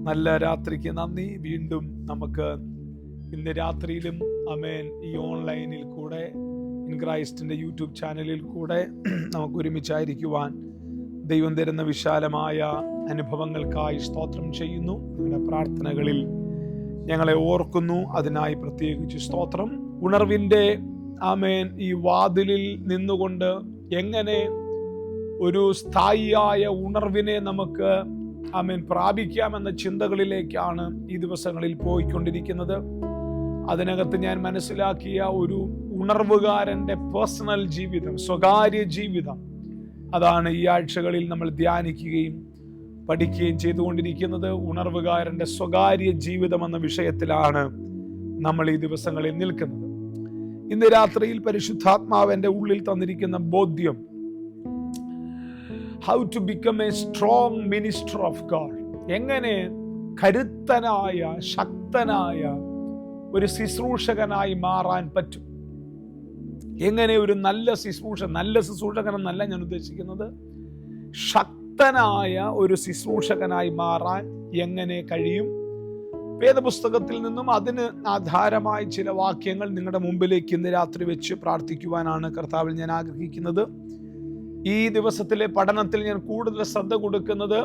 നല്ല രാത്രിക്ക് നന്ദി. വീണ്ടും നമുക്ക് ഇന്ന് രാത്രിയിലും ആമേൻ ഈ ഓൺലൈനിൽ കൂടെ ഇൻ ക്രൈസ്റ്റിൻ്റെ യൂട്യൂബ് ചാനലിൽ കൂടെ നമുക്ക് ഒരുമിച്ചായിരിക്കുവാൻ ദൈവം തരുന്ന വിശാലമായ അനുഭവങ്ങൾക്കായി സ്തോത്രം ചെയ്യുന്നു. നിങ്ങളുടെ പ്രാർത്ഥനകളിൽ ഞങ്ങളെ ഓർക്കുന്നു, അതിനായി പ്രത്യേകിച്ച് സ്തോത്രം. ഉണർവിൻ്റെ ആമേൻ ഈ വാതിലിൽ നിന്നുകൊണ്ട് എങ്ങനെ ഒരു സ്ഥായിയായ ഉണർവിനെ നമുക്ക് ആമേൻ പ്രാപിക്കാമെന്ന ചിന്തകളിലേക്കാണ് ഈ ദിവസങ്ങളിൽ പോയിക്കൊണ്ടിരിക്കുന്നത്. അതിനകത്ത് ഞാൻ മനസ്സിലാക്കിയ ഒരു ഉണർവുകാരൻ്റെ പേഴ്സണൽ ജീവിതം, സ്വകാര്യ ജീവിതം, അതാണ് ഈ ആഴ്ചകളിൽ നമ്മൾ ധ്യാനിക്കുകയും പഠിക്കുകയും ചെയ്തുകൊണ്ടിരിക്കുന്നത്. ഉണർവുകാരൻ്റെ സ്വകാര്യ ജീവിതം എന്ന വിഷയത്തിലാണ് നമ്മൾ ഈ ദിവസങ്ങളിൽ നിൽക്കുന്നത്. ഇന്ന് രാത്രിയിൽ പരിശുദ്ധാത്മാവ് എൻ്റെ ഉള്ളിൽ തന്നിരിക്കുന്ന ബോധ്യം, how to become a strong minister of God, എങ്ങനെ കരുത്തനായ ശക്തനായ ഒരു ശുശ്രൂഷകനായി മാറാൻ പറ്റും, എങ്ങനെ ഒരു നല്ല ശുശ്രൂഷകൻ എന്നല്ല ഞാൻ ഉദ്ദേശിക്കുന്നത്, ശക്തനായ ഒരു ശുശ്രൂഷകനായി മാറാൻ എങ്ങനെ കഴിയും. വേദപുസ്തകത്തിൽ നിന്നും അതിന് ആധാരമായ ചില വാക്യങ്ങൾ നിങ്ങളുടെ മുമ്പിലേക്ക് ഇന്ന് രാത്രി വെച്ച് പ്രാർത്ഥിക്കുവാനാണ് കർത്താവിൽ ഞാൻ ആഗ്രഹിക്കുന്നത്. ഈ ദിവസത്തിലെ പഠനത്തിൽ ഞാൻ കൂടുതൽ ശ്രദ്ധ കൊടുക്കുന്നത്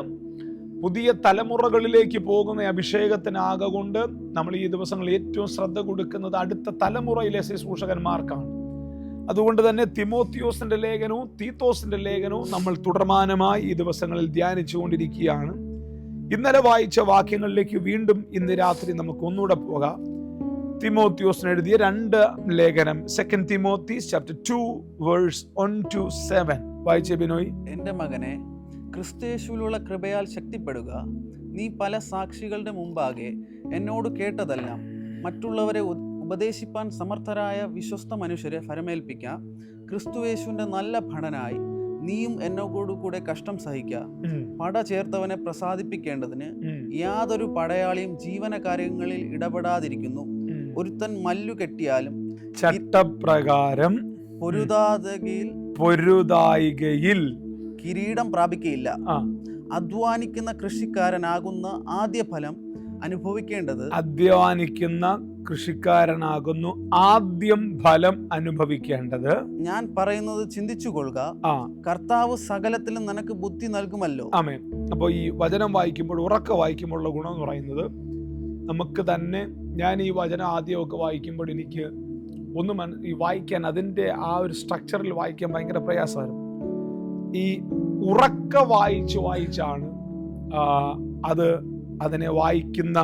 പുതിയ തലമുറകളിലേക്ക് പോകുന്ന അഭിഷേകത്തിനാകൊണ്ട് നമ്മൾ ഈ ദിവസങ്ങളിൽ ഏറ്റവും ശ്രദ്ധ കൊടുക്കുന്നത് അടുത്ത തലമുറയിലെ ശുശ്രൂഷകന്മാർക്കാണ്. അതുകൊണ്ട് തന്നെ തിമോത്തിയോസിന്റെ ലേഖനവും തീത്തോസിന്റെ ലേഖനവും നമ്മൾ തുടർമാനമായി ഈ ദിവസങ്ങളിൽ ധ്യാനിച്ചു കൊണ്ടിരിക്കുകയാണ്. ഇന്നലെ വായിച്ച വാക്യങ്ങളിലേക്ക് വീണ്ടും ഇന്ന് രാത്രി നമുക്ക് ഒന്നുകൂടെ പോകാം. തിമോത്തിയോസിന് എഴുതിയ 2 ലേഖനം, 2 തിമോത്തീസ് chapter 2 verse 1-7 വായിച്ചേ ബിനോയ്. എൻ്റെ മകനെ, ക്രിസ്തുയേശുവിലുള്ള കൃപയാൽ ശക്തിപ്പെടുക. നീ പല സാക്ഷികളുടെ മുമ്പാകെ എന്നോട് കേട്ടതെല്ലാം മറ്റുള്ളവരെ ഉപദേശിപ്പാൻ സമർത്ഥരായ വിശ്വസ്ത മനുഷ്യരെ ഫലമേൽപ്പിക്കാം. ക്രിസ്തുയേശുവിന്റെ നല്ല ഭടനായി നീയും എന്നോടുകൂടെ കഷ്ടം സഹിക്കുക. പട ചേർത്തവനെ പ്രസാദിപ്പിക്കേണ്ടതിന് യാതൊരു പടയാളിയും ജീവനകാര്യങ്ങളിൽ ഇടപെടാതിരിക്കുന്നു. ഒരുത്തൻ മല്ലു കെട്ടിയാലും ചട്ടപ്രകാരം പൊരുതായികയിൽ കിരീടം പ്രാപിക്കയില്ല. അധ്വാനിക്കുന്ന കൃഷിക്കാരനാകുന്ന ആദ്യ ഫലം അനുഭവിക്കേണ്ടത്. അധ്വാനിക്കുന്ന കൃഷിക്കാരനാകുന്നു ആദ്യം ഫലം അനുഭവിക്കേണ്ടത്. ഞാൻ പറയുന്നത് ചിന്തിച്ചു കൊള്ളുക. കർത്താവ് സകലത്തിലും നിനക്ക് ബുദ്ധി നൽകുമല്ലോ. ആമേൻ. അപ്പോൾ ഈ വചനം വായിക്കുമ്പോൾ, ഉറക്കെ വായിക്കുമ്പോഴുള്ള ഗുണം എന്ന് പറയുന്നത്, നമുക്ക് തന്നെ, ഞാൻ ഈ വചനം ആദ്യമൊക്കെ വായിക്കുമ്പോൾ എനിക്ക് ഈ വായിക്കാൻ, അതിൻ്റെ ആ ഒരു സ്ട്രക്ചറിൽ വായിക്കാൻ ഭയങ്കര പ്രയാസമായിരുന്നു. ഈ ഉറക്കെ വായിച്ചാണ് അതിനെ വായിക്കുന്ന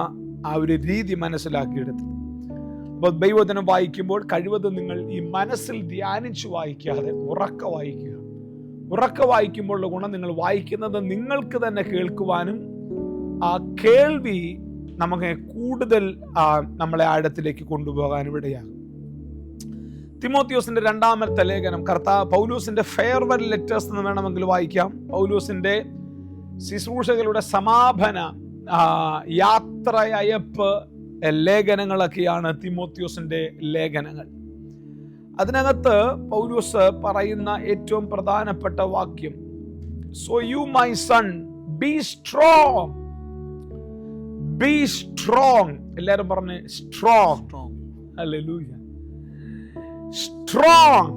ആ ഒരു രീതി മനസ്സിലാക്കിയെടുത്തത്. അപ്പോൾ ദൈവവചനം വായിക്കുമ്പോൾ കഴിവതും നിങ്ങൾ ഈ മനസ്സിൽ ധ്യാനിച്ചു വായിക്കാതെ ഉറക്കെ വായിക്കുക. ഉറക്കെ വായിക്കുമ്പോഴുള്ള ഗുണം, നിങ്ങൾ വായിക്കുന്നത് നിങ്ങൾക്ക് തന്നെ കേൾക്കുവാനും ആ കേൾവി നമുക്ക് കൂടുതൽ നമ്മളെ ആഴത്തിലേക്ക് കൊണ്ടുപോകാനും ഇടയാകും. തിമോത്തിയോസിന്റെ 2ാമത്തെ ലേഖനം, പൗലോസിന്റെ ഫെയർവെൽ ലെറ്റേഴ്സ് എന്ന് വേണമെങ്കിൽ വായിക്കാം. പൗലോസിന്റെ ശുശ്രൂഷകളുടെ സമാപന യാത്രയയപ്പ് ലേഖനങ്ങളൊക്കെയാണ് തിമോത്തിയോസിന്റെ ലേഖനങ്ങൾ. അതിനകത്ത് പൗലോസ് പറയുന്ന ഏറ്റവും പ്രധാനപ്പെട്ട വാക്യം, so you my son B strong. B strong. എല്ലാവരും പറഞ്ഞ് സ്ട്രോങ്. ഹല്ലേലൂയ. സ്ട്രോങ്,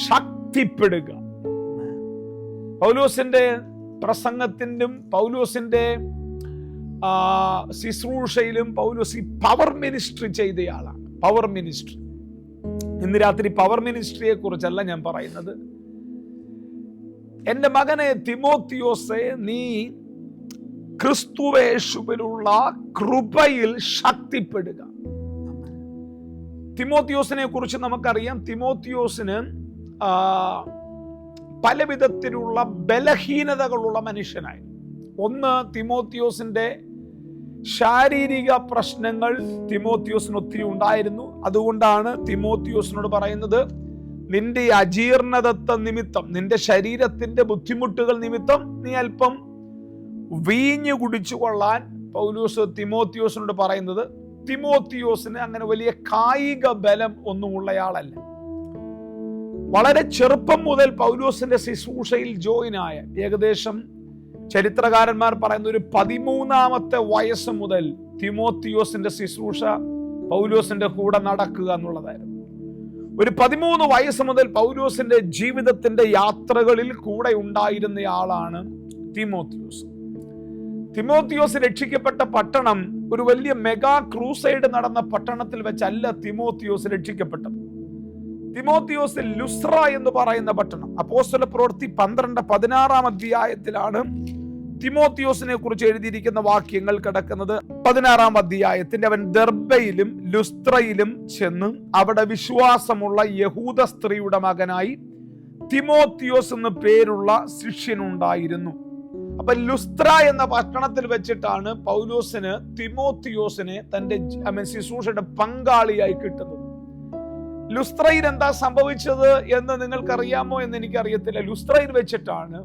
ശക്തിപ്പെടുക. പൗലോസിന്റെ പ്രസംഗത്തിനും പൗലോസിന്റെ ശുശ്രൂഷയിലും പൗലോസ് ഈ പവർ മിനിസ്ട്രി ചെയ്തയാളാണ്. Power ministry. ഇന്ന് രാത്രി പവർ മിനിസ്ട്രിയെ കുറിച്ചല്ല ഞാൻ പറയുന്നത്. എൻ്റെ മകനെ തിമോത്തിയോസേ, നീ ക്രിസ്തുയേശുവിലുള്ള കൃപയിൽ ശക്തിപ്പെടുക. തിമോത്തിയോസിനെ കുറിച്ച് നമുക്കറിയാം. തിമോത്തിയോസിന് പല വിധത്തിലുള്ള ബലഹീനതകളുള്ള മനുഷ്യനായി. ഒന്ന്, തിമോത്തിയോസിന്റെ ശാരീരിക പ്രശ്നങ്ങൾ തിമോത്തിയോസിന് ഒത്തിരി ഉണ്ടായിരുന്നു. അതുകൊണ്ടാണ് തിമോത്തിയോസിനോട് പറയുന്നത്, നിന്റെ അജീർണതത്വ നിമിത്തം, നിന്റെ ശരീരത്തിന്റെ ബുദ്ധിമുട്ടുകൾ നിമിത്തം നീ അല്പം വീഞ്ഞു കുടിച്ചു കൊള്ളാൻ പൗലോസ് തിമോത്തിയോസിനോട് പറയുന്നത്. തിമോത്തിയോസിന് അങ്ങനെ വലിയ കായിക ബലം ഒന്നുമുള്ളയാളല്ല. വളരെ ചെറുപ്പം മുതൽ പൗലോസിന്റെ ശുശ്രൂഷയിൽ ജോയിനായ, ഏകദേശം ചരിത്രകാരന്മാർ പറയുന്ന ഒരു 13-ാമത്തെ വയസ്സ് മുതൽ തിമോത്തിയോസിന്റെ ശുശ്രൂഷ പൗലോസിന്റെ കൂടെ നടക്കുക എന്നുള്ളതായിരുന്നു. ഒരു 13 വയസ്സ് മുതൽ പൗലോസിന്റെ ജീവിതത്തിന്റെ യാത്രകളിൽ കൂടെ ഉണ്ടായിരുന്നയാളാണ് തിമോത്തിയോസ്. തിമോത്തിയോസ് രക്ഷിക്കപ്പെട്ട പട്ടണം ഒരു വലിയ മെഗാ ക്രൂസൈഡ് നടന്ന പട്ടണത്തിൽ വെച്ചല്ല തിമോത്തിയോസ് രക്ഷിക്കപ്പെട്ടത്. തിമോത്തിയോസ് ലുസ്ര എന്ന് പറയുന്ന പട്ടണം, അപ്പോസ്തല പ്രവൃത്തി 12-16 അധ്യായത്തിലാണ് തിമോത്തിയോസിനെ കുറിച്ച് എഴുതിയിരിക്കുന്ന വാക്യങ്ങൾ കിടക്കുന്നത്. 16 അധ്യായത്തിന്റെ അവൻ ദർബയിലും ലുസ്ത്രയിലും ചെന്ന് അവിടെ വിശ്വാസമുള്ള യഹൂദ സ്ത്രീയുടെ മകനായി തിമോത്തിയോസ് എന്ന് പേരുള്ള ശിഷ്യനുണ്ടായിരുന്നു. അപ്പൊ ലുസ്ത്ര എന്ന പട്ടണത്തിൽ വെച്ചിട്ടാണ് പൗലോസിന് തിമോത്തിയോസിനെ തന്റെ ശുശ്രൂഷയുടെ പങ്കാളിയായി കിട്ടുന്നത്. ലുസ്ത്രയിൽ എന്താ സംഭവിച്ചത് എന്ന് നിങ്ങൾക്കറിയാമോ എന്ന് എനിക്കറിയത്തില്ല. ലുസ്ത്രയിൽ വെച്ചിട്ടാണ്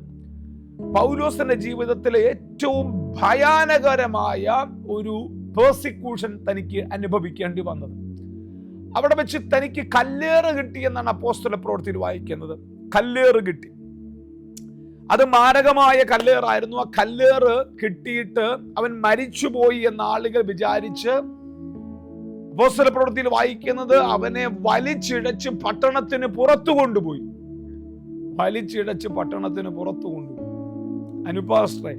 പൗലോസിന്റെ ജീവിതത്തിലെ ഏറ്റവും ഭയാനകരമായ ഒരു പെർസിക്യൂഷൻ തനിക്ക് അനുഭവിക്കേണ്ടി വന്നത്. അവിടെ വെച്ച് തനിക്ക് കല്ലേറ് കിട്ടി എന്നാണ് അപ്പോസ്തല പ്രവൃത്തിയിൽ വായിക്കുന്നത്. കല്ലേറ് കിട്ടി, അത് മാരകമായ കല്ലേറായിരുന്നു. ആ കല്ലേറ് കിട്ടിയിട്ട് അവൻ മരിച്ചുപോയി എന്ന ആളുകൾ വിചാരിച്ച് അപ്പോസ്തല പ്രവൃത്തിയിൽ വായിക്കുന്നത് അവനെ വലിച്ചിഴച്ച് പട്ടണത്തിന് പുറത്തു കൊണ്ടുപോയി. വലിച്ചിഴച്ച് പട്ടണത്തിന് പുറത്തു കൊണ്ടുപോയി. അനുപാസ്റ്ററെ,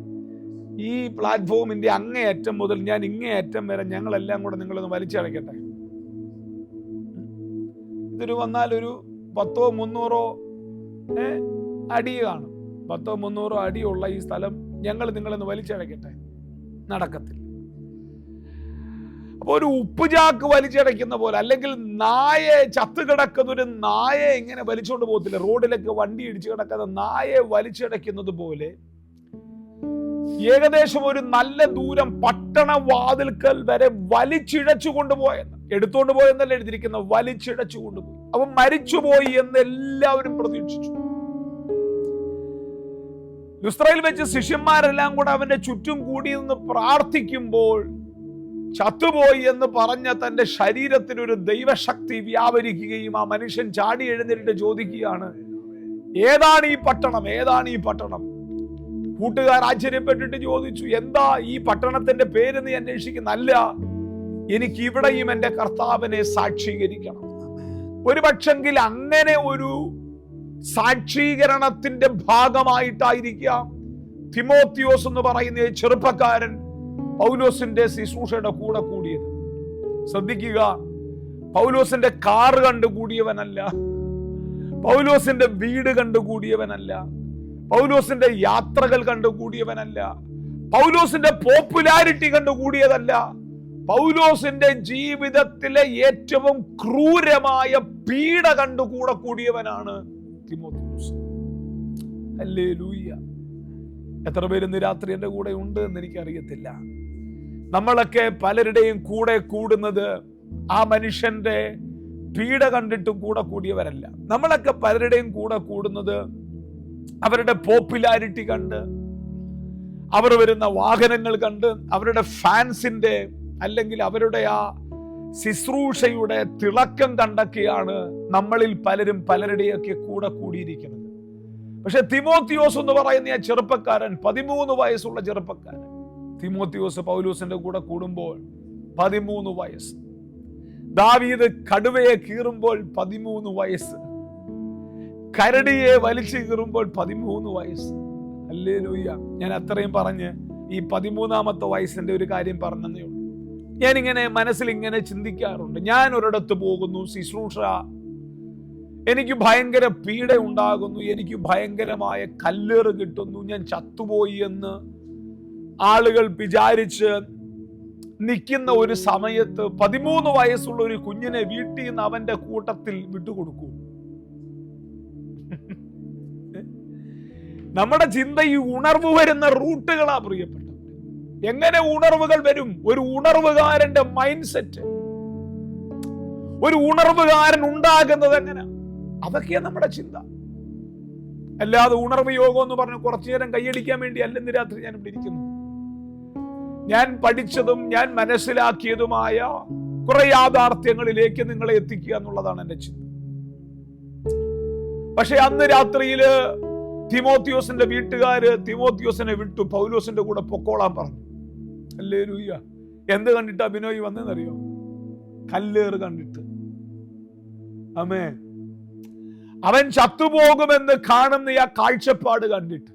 ഈ പ്ലാറ്റ്ഫോമിന്റെ അങ്ങേയറ്റം മുതൽ ഞാൻ ഇങ്ങേയറ്റം വരെ ഞങ്ങളെല്ലാം കൂടെ നിങ്ങളൊന്ന് വലിച്ചടയ്ക്കട്ടെ. ഇതൊരു വന്നാൽ ഒരു 100-300 അടി കാണും. 100-300 അടിയുള്ള ഈ സ്ഥലം ഞങ്ങൾ നിങ്ങളൊന്ന് വലിച്ചടയ്ക്കട്ടെ, നടക്കത്തില്ല. അപ്പൊ ഒരു ഉപ്പുചാക്ക് വലിച്ചടയ്ക്കുന്ന പോലെ, അല്ലെങ്കിൽ നായെ ചത്തു കിടക്കുന്ന ഒരു നായെ ഇങ്ങനെ വലിച്ചുകൊണ്ട് പോകത്തില്ല, റോഡിലൊക്കെ വണ്ടി ഇടിച്ചു കിടക്കുന്ന നായെ വലിച്ചടയ്ക്കുന്നത് പോലെ ഏകദേശം ഒരു നല്ല ദൂരം പട്ടണ വാതിൽക്കൽ വരെ വലിച്ചിഴച്ചു കൊണ്ടുപോയെന്ന്, എടുത്തോണ്ട് പോയെന്നല്ല എഴുതിയിരിക്കുന്നത്, വലിച്ചിഴച്ചു കൊണ്ടുപോയി. അവൻ മരിച്ചുപോയി എന്ന് എല്ലാവരും പ്രതീക്ഷിച്ചു. ലുസ്ത്രയിൽ വെച്ച് ശിഷ്യന്മാരെല്ലാം കൂടെ അവന്റെ ചുറ്റും കൂടി നിന്ന് പ്രാർത്ഥിക്കുമ്പോൾ ചത്തുപോയി എന്ന് പറഞ്ഞ തന്റെ ശരീരത്തിൽ ഒരു ദൈവശക്തി വ്യാപരിക്കുകയും ആ മനുഷ്യൻ ചാടി എഴുന്നേറ്റ് ചോദിക്കുകയാണ്, ഏതാണ് ഈ പട്ടണം, ഏതാണ് ഈ പട്ടണം? കൂട്ടുകാർ ആശ്ചര്യപ്പെട്ടിട്ട് ചോദിച്ചു, എന്താ ഈ പട്ടണത്തിന്റെ പേര് നീ അന്വേഷിക്കുന്ന? അല്ല, എനിക്ക് ഇവിടെയും എന്റെ കർത്താവിനെ സാക്ഷീകരിക്കണം. ഒരു പക്ഷെങ്കിൽ അങ്ങനെ ഒരു സാക്ഷീകരണത്തിന്റെ ഭാഗമായിട്ടായിരിക്കാം തിമോത്തിയോസ് എന്ന് പറയുന്ന ചെറുപ്പക്കാരൻ പൗലോസിന്റെ ശുശ്രൂഷയുടെ കൂടെ കൂടിയത്. ശ്രദ്ധിക്കുക, പൗലോസിന്റെ കാറ് കണ്ടുകൂടിയവനല്ല, പൗലോസിന്റെ വീട് കണ്ടുകൂടിയവനല്ല, പൗലോസിന്റെ യാത്രകൾ കണ്ടുകൂടിയവനല്ല, പൗലോസിന്റെ പോപ്പുലാരിറ്റി കണ്ടുകൂടിയതല്ല. പൗലോസിന്റെ ജീവിതത്തിലെ ഏറ്റവും ക്രൂരമായ പീഡ കണ്ടുകൂടെ കൂടിയവനാണ് തിമോത്തിയോസ്. ഹല്ലേലൂയ. എത്ര പേര് ഇന്ന് രാത്രി എൻ്റെ കൂടെ ഉണ്ട് എന്ന് എനിക്കറിയത്തില്ല. നമ്മളൊക്കെ പലരുടെയും കൂടെ കൂടുന്നത് ആ മനുഷ്യന്റെ പീഡ കണ്ടിട്ടും കൂടെ കൂടിയവരല്ല. നമ്മളൊക്കെ പലരുടെയും കൂടെ കൂടുന്നത് അവരുടെ പോപ്പുലാരിറ്റി കണ്ട്, അവർ വരുന്ന വാഹനങ്ങൾ കണ്ട്, അവരുടെ ഫാൻസിന്റെ അല്ലെങ്കിൽ അവരുടെ ആ ശുശ്രൂഷയുടെ തിളക്കം കണ്ടൊക്കെയാണ് നമ്മളിൽ പലരും പലരുടെയൊക്കെ കൂടെ കൂടിയിരിക്കുന്നത്. പക്ഷെ തിമോത്തിയോസ് എന്ന് പറയുന്ന ആ ചെറുപ്പക്കാരൻ, 13 വയസ്സുള്ള ചെറുപ്പക്കാരൻ, തിമോത്തിയോസ് പൗലോസിന്റെ കൂടെ കൂടുമ്പോൾ 13 വയസ്സ്. ദാവീദ് കടുവയെ കീറുമ്പോൾ 13 വയസ്സ്. കരടിയെ വലിച്ചു കീറുമ്പോൾ 13 വയസ്സ്. ഹല്ലേലൂയ. ഞാൻ അത്രയും പറഞ്ഞ് ഈ 13-ാമത്തെ വയസ്സിന്റെ ഒരു കാര്യം പറഞ്ഞതേ ഉള്ളൂ. ഞാനിങ്ങനെ മനസ്സിൽ ഇങ്ങനെ ചിന്തിക്കാറുണ്ട്. ഞാൻ ഒരിടത്ത് പോകുന്നു, ശുശ്രൂഷ, എനിക്ക് ഭയങ്കര പീഡ ഉണ്ടാകുന്നു, എനിക്ക് ഭയങ്കരമായ കല്ലേറ് കിട്ടുന്നു, ഞാൻ ചത്തുപോയി എന്ന് ആളുകൾ വിചാരിച്ച് നിൽക്കുന്ന ഒരു സമയത്ത് 13 വയസ്സുള്ള ഒരു കുഞ്ഞിനെ വീട്ടിൽ നിന്ന് അവന്റെ കൂട്ടത്തിൽ വിട്ടുകൊടുക്കൂ? നമ്മുടെ ചിന്ത ഈ ഉണർവ് വരുന്ന റൂട്ടുകളാ പ്രിയപ്പെട്ട. എങ്ങനെ ഉണർവുകൾ വരും? ഒരു ഉണർവുകാരന്റെ മൈൻഡ് സെറ്റ്, ഒരു ഉണർവുകാരൻ ഉണ്ടാകുന്നത് എങ്ങനെ? അതൊക്കെയാ നമ്മുടെ ചിന്ത. അല്ലാതെ ഉണർവ് യോഗം എന്ന് പറഞ്ഞ് കുറച്ചു നേരം കൈയടിക്കാൻ വേണ്ടി അല്ല ഇന്ന് രാത്രി ഞാൻ ഇവിടെ ഇരിക്കുന്നു. ഞാൻ പഠിച്ചതും ഞാൻ മനസ്സിലാക്കിയതുമായ കുറെ യാഥാർത്ഥ്യങ്ങളിലേക്ക് നിങ്ങളെ എത്തിക്കുക എന്നുള്ളതാണ് എന്റെ ചിന്ത. പക്ഷെ അന്ന് രാത്രിയില് തിമോത്തിയോസിന്റെ വീട്ടുകാര് തിമോത്തിയോസിനെ വിട്ടു, പൗലോസിന്റെ കൂടെ പൊക്കോളാൻ പറഞ്ഞു. ഹല്ലേലൂയ. എന്ത് കണ്ടിട്ടാ ബിനോയ് വന്നതെന്നറിയോ? കല്ലേറ് കണ്ടിട്ട്. ആമേൻ. അവൻ ചത്തുപോകുമെന്ന് കാണുന്ന ആ കാഴ്ചപ്പാട് കണ്ടിട്ട്.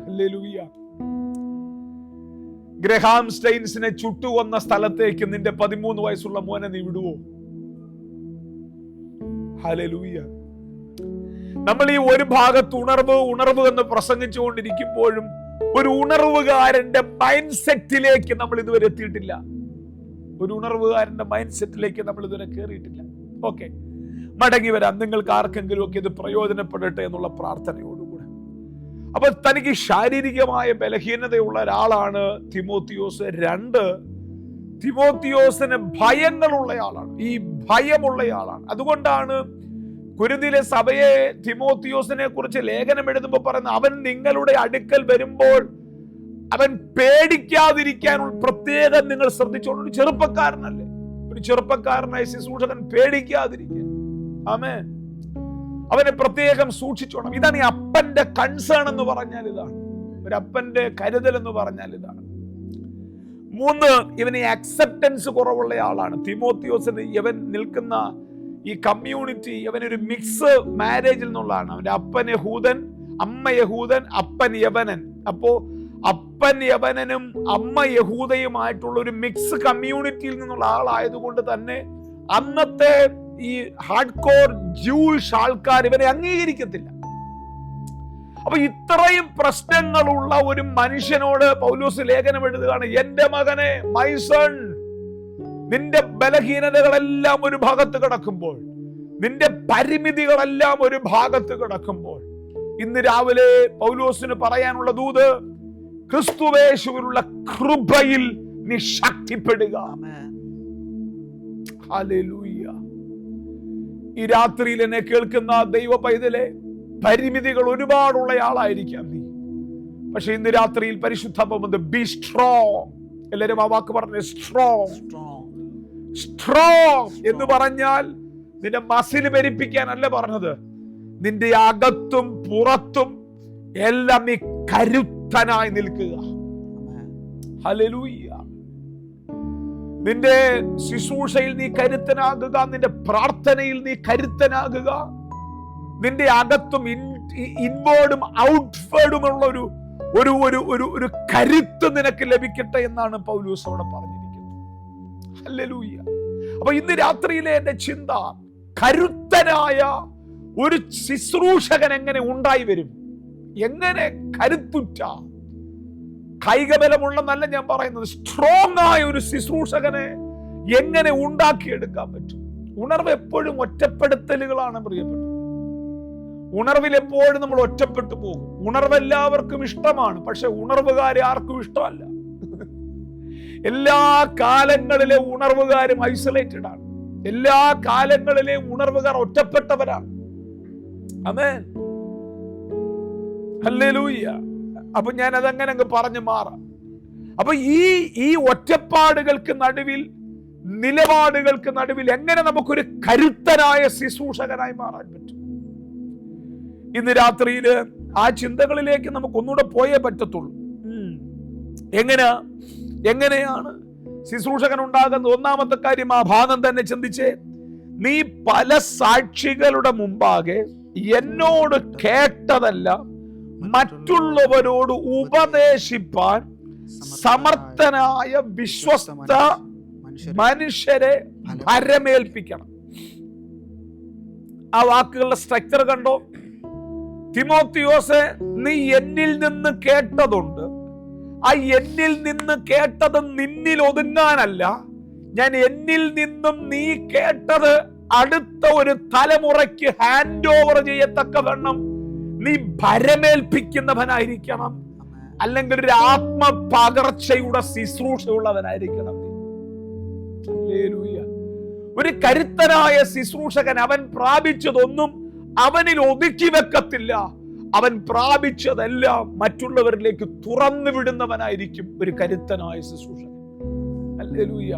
ഹല്ലേലൂയ. ഗ്രഹാം സ്റ്റെയിൻസിനെ ചുട്ടുകൊന്ന സ്ഥലത്തേക്ക് നിന്റെ 13 വയസ്സുള്ള മോനെ നീ വിടുവോ? ഹല്ലേലൂയ. നമ്മൾ ഈ ഒരു ഭാഗത്ത് ഉണർവ് എന്ന് പ്രസംഗിച്ചുകൊണ്ടിരിക്കുമ്പോഴും ഒരു ഉണർവുകാരന്റെ മൈൻഡ് സെറ്റിലേക്ക് നമ്മൾ ഇതുവരെ എത്തിയിട്ടില്ല. ഒരു ഉണർവുകാരന്റെ മൈൻഡ് സെറ്റിലേക്ക് നമ്മൾ ഇതുവരെ കയറിയിട്ടില്ല. ഓക്കെ, മടങ്ങി വരാം. നിങ്ങൾക്ക് ആർക്കെങ്കിലും ഒക്കെ ഇത് പ്രയോജനപ്പെടട്ടെ എന്നുള്ള പ്രാർത്ഥനയോടുകൂടെ. അപ്പൊ തനിക്ക് ശാരീരികമായ ബലഹീനതയുള്ള ഒരാളാണ് തിമോത്തിയോസ്. 2, തിമോത്തിയോസിന് ഭയങ്ങളുള്ള ആളാണ്. ഈ ഭയമുള്ളയാളാണ്. അതുകൊണ്ടാണ് കൊരിന്തിയിലെ സഭയെ തിമോത്തിയോസിനെ കുറിച്ച് ലേഖനം എഴുതുമ്പോൾ പറയുന്നത്, അവൻ നിങ്ങളുടെ അടുക്കൽ വരുമ്പോൾ അവൻ പേടിക്കാതിരിക്കാൻ പ്രത്യേകം നിങ്ങൾ ശ്രദ്ധിച്ചോളൂ. ഒരു ചെറുപ്പക്കാരനല്ലേ, ഒരു ചെറുപ്പക്കാരനായ ശുശ്രൂഷകൻ പേടിക്കാതിരിക്കാൻ. ആമേൻ. അവനെ പ്രത്യേകം സൂക്ഷിച്ചോണം. ഇതാണ് ഈ അപ്പന്റെ കൺസേൺ എന്ന് പറഞ്ഞാൽ ഇതാണ്. ഒരു അപ്പന്റെ കരുതൽ എന്ന് പറഞ്ഞാൽ ഇതാണ്. 3, ഇവന് അക്സെപ്റ്റൻസ് കുറവുള്ള ആളാണ്. തിമോത്തിയോസിന് ഇവൻ നിൽക്കുന്ന ഈ കമ്മ്യൂണിറ്റി ഇവനൊരു മിക്സ് മാരേജിൽ നിന്നുള്ളതാണ്. അവന്റെ അപ്പൻ യഹൂദൻ, അമ്മ യഹൂദൻ, അപ്പൻ യവനൻ. അപ്പോ അപ്പൻ യവനനും അമ്മ യഹൂദയുമായിട്ടുള്ള ഒരു മിക്സ് കമ്മ്യൂണിറ്റിയിൽ നിന്നുള്ള ആളായതുകൊണ്ട് തന്നെ അന്നത്തെ ഈ ഹാർഡ് കോർ ജൂയിഷ് ആൾക്കാർ ഇവനെ അംഗീകരിക്കത്തില്ല. അപ്പൊ ഇത്രയും പ്രശ്നങ്ങളുള്ള ഒരു മനുഷ്യനോട് പൗലോസ് ലേഖനം എഴുതുകയാണ്, എന്റെ മകനെ, മൈ സൺ, നിന്റെ ബലഹീനതകളെല്ലാം ഒരു ഭാഗത്ത് കിടക്കുമ്പോൾ, നിന്റെ പരിമിതികളെല്ലാം ഒരു ഭാഗത്ത് കിടക്കുമ്പോൾ, ഇന്ന് രാവിലെ പൗലോസിന് പറയാനുള്ള ദൂത്, ക്രിസ്തുവേശുവിലുള്ള കൃപയിൽ നീ ശക്തിപ്പെടുക. ഹല്ലേലൂയ. ഈ രാത്രിയിൽ എന്നെ കേൾക്കുന്ന ദൈവ പൈതലെ, പരിമിതികൾ ഒരുപാടുള്ള ആളായിരിക്കാം നീ. പക്ഷെ ഇന്ന് രാത്രിയിൽ പരിശുദ്ധാത്മാവ് ബി സ്ട്രോങ്. എല്ലാവരും ആ വാക്ക് പറഞ്ഞേ, സ്ട്രോങ്. സ്ട്രോങ് എന്ന് പറഞ്ഞാൽ നിന്റെ മസിൽ പെരുപ്പിക്കാനല്ല പറഞ്ഞത്, നിന്റെ അകത്തും പുറത്തും എല്ലാം നീ കരുത്തനായി നിൽക്കുക. ഹല്ലേലൂയ. നിന്റെ ശുശ്രൂഷയിൽ നീ കരുത്തനാകുക, നിന്റെ പ്രാർത്ഥനയിൽ നീ കരുത്തനാകുക. നിന്റെ അകത്തും ഇൻവേർഡും ഔട്ട്വേർഡുമുള്ള ഒരു കരുത്ത് നിനക്ക് ലഭിക്കട്ടെ എന്നാണ് പൗലോസ് അവിടെ പറഞ്ഞിരിക്കുന്നത്. ഹല്ലേലൂയ. അപ്പൊ ഇന്ന് രാത്രിയിലെ എന്റെ ചിന്ത, കരുത്തനായ ഒരു ശുശ്രൂഷകൻ എങ്ങനെ ഉണ്ടായി വരും? എങ്ങനെ കരുത്തുറ്റ, കായികബലമുള്ളതല്ല ഞാൻ പറയുന്നത്, സ്ട്രോങ് ആയ ഒരു ശുശ്രൂഷകനെ എങ്ങനെ ഉണ്ടാക്കിയെടുക്കാൻ പറ്റും? ഉണർവ് എപ്പോഴും ഒറ്റപ്പെടുത്തലുകളാണ് പ്രിയപ്പെട്ടത്. ഉണർവിൽ എപ്പോഴും നമ്മൾ ഒറ്റപ്പെട്ടു പോകും. ഉണർവ് എല്ലാവർക്കും ഇഷ്ടമാണ്, പക്ഷെ ഉണർവുകാരെ ആർക്കും ഇഷ്ടമല്ല. എല്ലാ കാലങ്ങളിലെ ഉണർവുകാരും ഐസൊലേറ്റഡ് ആണ്. എല്ലാ കാലങ്ങളിലെ ഉണർവുകാർ ഒറ്റപ്പെട്ടവരാണ്. ആമേൻ. ഹല്ലേലൂയ. അപ്പൊ ഞാൻ അതങ്ങനെ അങ്ങ് പറഞ്ഞു മാറാം. അപ്പൊ ഈ ഒറ്റപ്പാടുകൾക്ക് നടുവിൽ, നിലപാടുകൾക്ക് നടുവിൽ എങ്ങനെ നമുക്കൊരു കരുത്തനായ ശുശ്രൂഷകനായി മാറാൻ പറ്റും? ഇന്ന് രാത്രിയില് ആ ചിന്തകളിലേക്ക് നമുക്ക് ഒന്നുകൂടെ പോയേ പറ്റത്തുള്ളൂ. എങ്ങനെയാണ് ശുശ്രൂഷകൻ ഉണ്ടാകുന്നത്? ഒന്നാമത്തെ കാര്യം, ആ ഭാഗം തന്നെ ചിന്തിച്ചേ. നീ പല സാക്ഷികളുടെ മുമ്പാകെ എന്നോട് കേട്ടതല്ല മറ്റുള്ളവരോട് ഉപദേശിപ്പാൻ സമർത്ഥനായ വിശ്വസ്ത മനുഷ്യരെ ഭരമേൽപ്പിക്കണം. ആ വാക്കുകളുടെ സ്ട്രക്ചർ കണ്ടോ? തിമോത്തിയോസെ, നീ എന്നിൽ നിന്ന് കേട്ടതുണ്ട്. ആ എന്നിൽ നിന്ന് കേട്ടത് നിന്നിൽ ഒതുങ്ങാനല്ല. ഞാൻ എന്നിൽ നിന്നും നീ കേട്ടത് അടുത്ത ഒരു തലമുറയ്ക്ക് ഹാൻഡ് ഓവർ ചെയ്യത്തക്കവണ്ണം നീ ഭരമേൽപ്പിക്കുന്നവനായിരിക്കണം. അല്ലെങ്കിൽ ഒരു ആത്മപകർച്ചയുടെ ശുശ്രൂഷയുള്ളവനായിരിക്കണം നീ. ഹല്ലേലൂയ. ഒരു കരുത്തനായ ശുശ്രൂഷകൻ അവൻ പ്രാപിച്ചതൊന്നും അവനിൽ ഒതുക്കി വെക്കത്തില്ല. അവൻ പ്രാപിച്ചതെല്ലാം മറ്റുള്ളവരിലേക്ക് തുറന്നു വിടുന്നവനായിരിക്കും ഒരു കരുത്തനായ ശുശ്രൂഷകൻ. ഹല്ലേലൂയ.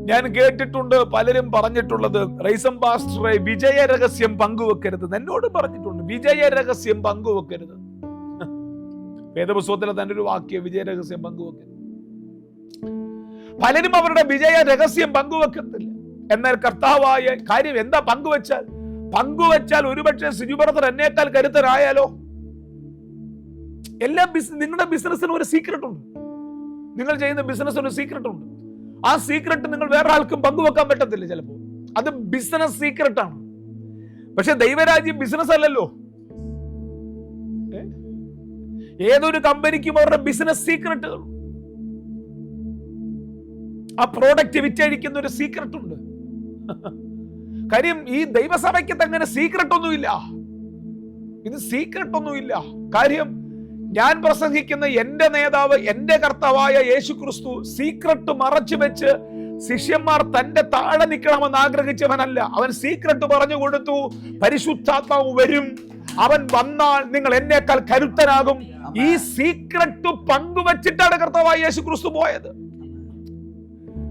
ഞാൻ കേട്ടിട്ടുണ്ട് പലരും പറഞ്ഞിട്ടുള്ളത്, റൈസം പാസ്റ്ററെ വിജയ രഹസ്യം പങ്കുവെക്കരുത്. എന്നോട് പറഞ്ഞിട്ടുണ്ട് വിജയ രഹസ്യം പങ്കുവെക്കരുത്. വേദപുസ്തകത്തിലെ തന്നെ ഒരു വാക്യം, വിജയ രഹസ്യം പങ്കുവെക്കരുത്. പലരും അവരുടെ വിജയ രഹസ്യം പങ്കുവെക്കത്തില്ല. എന്നാൽ കർത്താവായ കാര്യം എന്താ? പങ്കുവെച്ചാൽ ഒരുപക്ഷെ സിജു ബ്രദർ എന്നേക്കാൾ കരുത്തരായാലോ. നിങ്ങളുടെ ബിസിനസ്സിന് ഒരു സീക്രട്ട് ഉണ്ട്. നിങ്ങൾ ചെയ്യുന്ന ബിസിനസ്സിന് ഒരു സീക്രട്ട് ഉണ്ട്. ആ സീക്രട്ട് നിങ്ങൾ വേറെ ആൾക്കും പങ്കുവെക്കാൻ പറ്റത്തില്ല. ചിലപ്പോൾ അത് ബിസിനസ് സീക്രട്ട് ആണ്. പക്ഷെ ദൈവരാജ്യം ബിസിനസ് അല്ലല്ലോ. ഏതൊരു കമ്പനിക്കും അവരുടെ ബിസിനസ് സീക്രട്ടുകൾ, ആ പ്രോഡക്റ്റ് വിറ്റഴിക്കുന്ന ഒരു സീക്രട്ട് ഉണ്ട്. കാര്യം ഈ ദൈവസഭയ്ക്ക് അങ്ങനെ സീക്രട്ട് ഒന്നുമില്ല. ഇത് സീക്രട്ട് ഒന്നുമില്ല. കാര്യം ഞാൻ പ്രസംഗിക്കുന്ന എന്റെ നേതാവ്, എന്റെ കർത്താവായ യേശു ക്രിസ്തു സീക്രട്ട് മറച്ചു വെച്ച് ശിഷ്യന്മാർ തന്റെ താഴെ നിൽക്കണമെന്ന് ആഗ്രഹിച്ചവനല്ല. അവൻ സീക്രട്ട് പറഞ്ഞു കൊടുത്തു. പരിശുദ്ധാത്മാവ് വരും, അവൻ വന്നാൽ നിങ്ങൾ എന്നേക്കാൾ കരുത്തനാകും. ഈ സീക്രട്ട് പങ്കുവച്ചിട്ടാണ് കർത്താവായ യേശു ക്രിസ്തു പോയത്.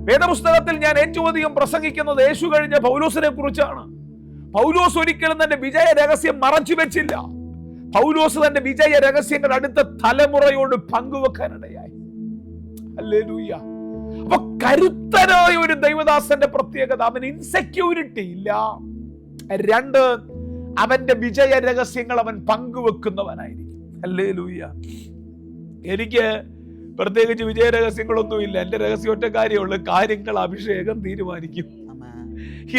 വേദപുസ്തകത്തിൽ ഞാൻ ഏറ്റവും അധികം പ്രസംഗിക്കുന്നത് യേശു കഴിഞ്ഞ പൗലോസിനെ കുറിച്ചാണ്. പൗലോസ് ഒരിക്കലും തന്റെ വിജയ രഹസ്യം മറച്ചു വെച്ചില്ല. പൗലോസ് തന്റെ വിജയ രഹസ്യങ്ങൾ അടുത്ത തലമുറയോട് പങ്കുവെക്കാനിടയായി. ഹല്ലേലൂയ. അപ്പൊ കരുത്തനായ ഒരു ദൈവദാസന്റെ പ്രത്യേകത, അവൻ ഇൻസെക്യൂരിറ്റി ഇല്ല. 2, അവന്റെ വിജയ രഹസ്യങ്ങൾ അവൻ പങ്കുവെക്കുന്നവനായിരിക്കും. ഹല്ലേലൂയ. എനിക്ക് പ്രത്യേകിച്ച് വിജയ രഹസ്യങ്ങളൊന്നുമില്ല. എന്റെ രഹസ്യം ഒറ്റ കാര്യമുള്ളൂ, കാര്യങ്ങൾ അഭിഷേകം തീരുമാനിക്കും.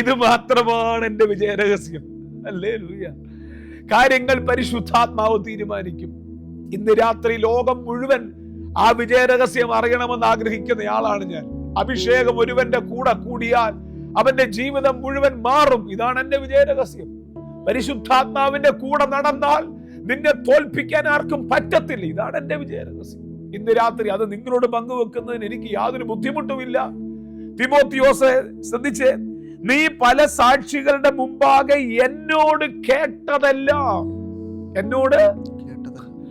ഇത് മാത്രമാണ് എന്റെ വിജയ രഹസ്യം. ഹല്ലേലൂയ. കാര്യങ്ങൾ പരിശുദ്ധാത്മാവ് തീരുമാനിക്കും. ഇന്ന് രാത്രി ലോകം മുഴുവൻ ആ വിജയ രഹസ്യം അറിയണമെന്ന് ആഗ്രഹിക്കുന്നയാളാണ് ഞാൻ. അഭിഷേകം ഒരുവന്റെ കൂടെ കൂടിയാൽ അവന്റെ ജീവിതം മുഴുവൻ മാറും. ഇതാണ് എന്റെ വിജയ രഹസ്യം. പരിശുദ്ധാത്മാവിന്റെ കൂടെ നടന്നാൽ നിന്നെ തോൽപ്പിക്കാൻ ആർക്കും പറ്റത്തില്ല. ഇതാണ് എന്റെ വിജയ രഹസ്യം. ഇന്ന് രാത്രി അത് നിങ്ങളോട് പങ്കുവെക്കുന്നതിന് എനിക്ക് യാതൊരു ബുദ്ധിമുട്ടുമില്ല. തിമോത്തിയോസേ, ശ്രദ്ധിച്ചേ, നീ പല സാക്ഷികളുടെ മുമ്പാകെ എന്നോട് കേട്ടതെല്ലാം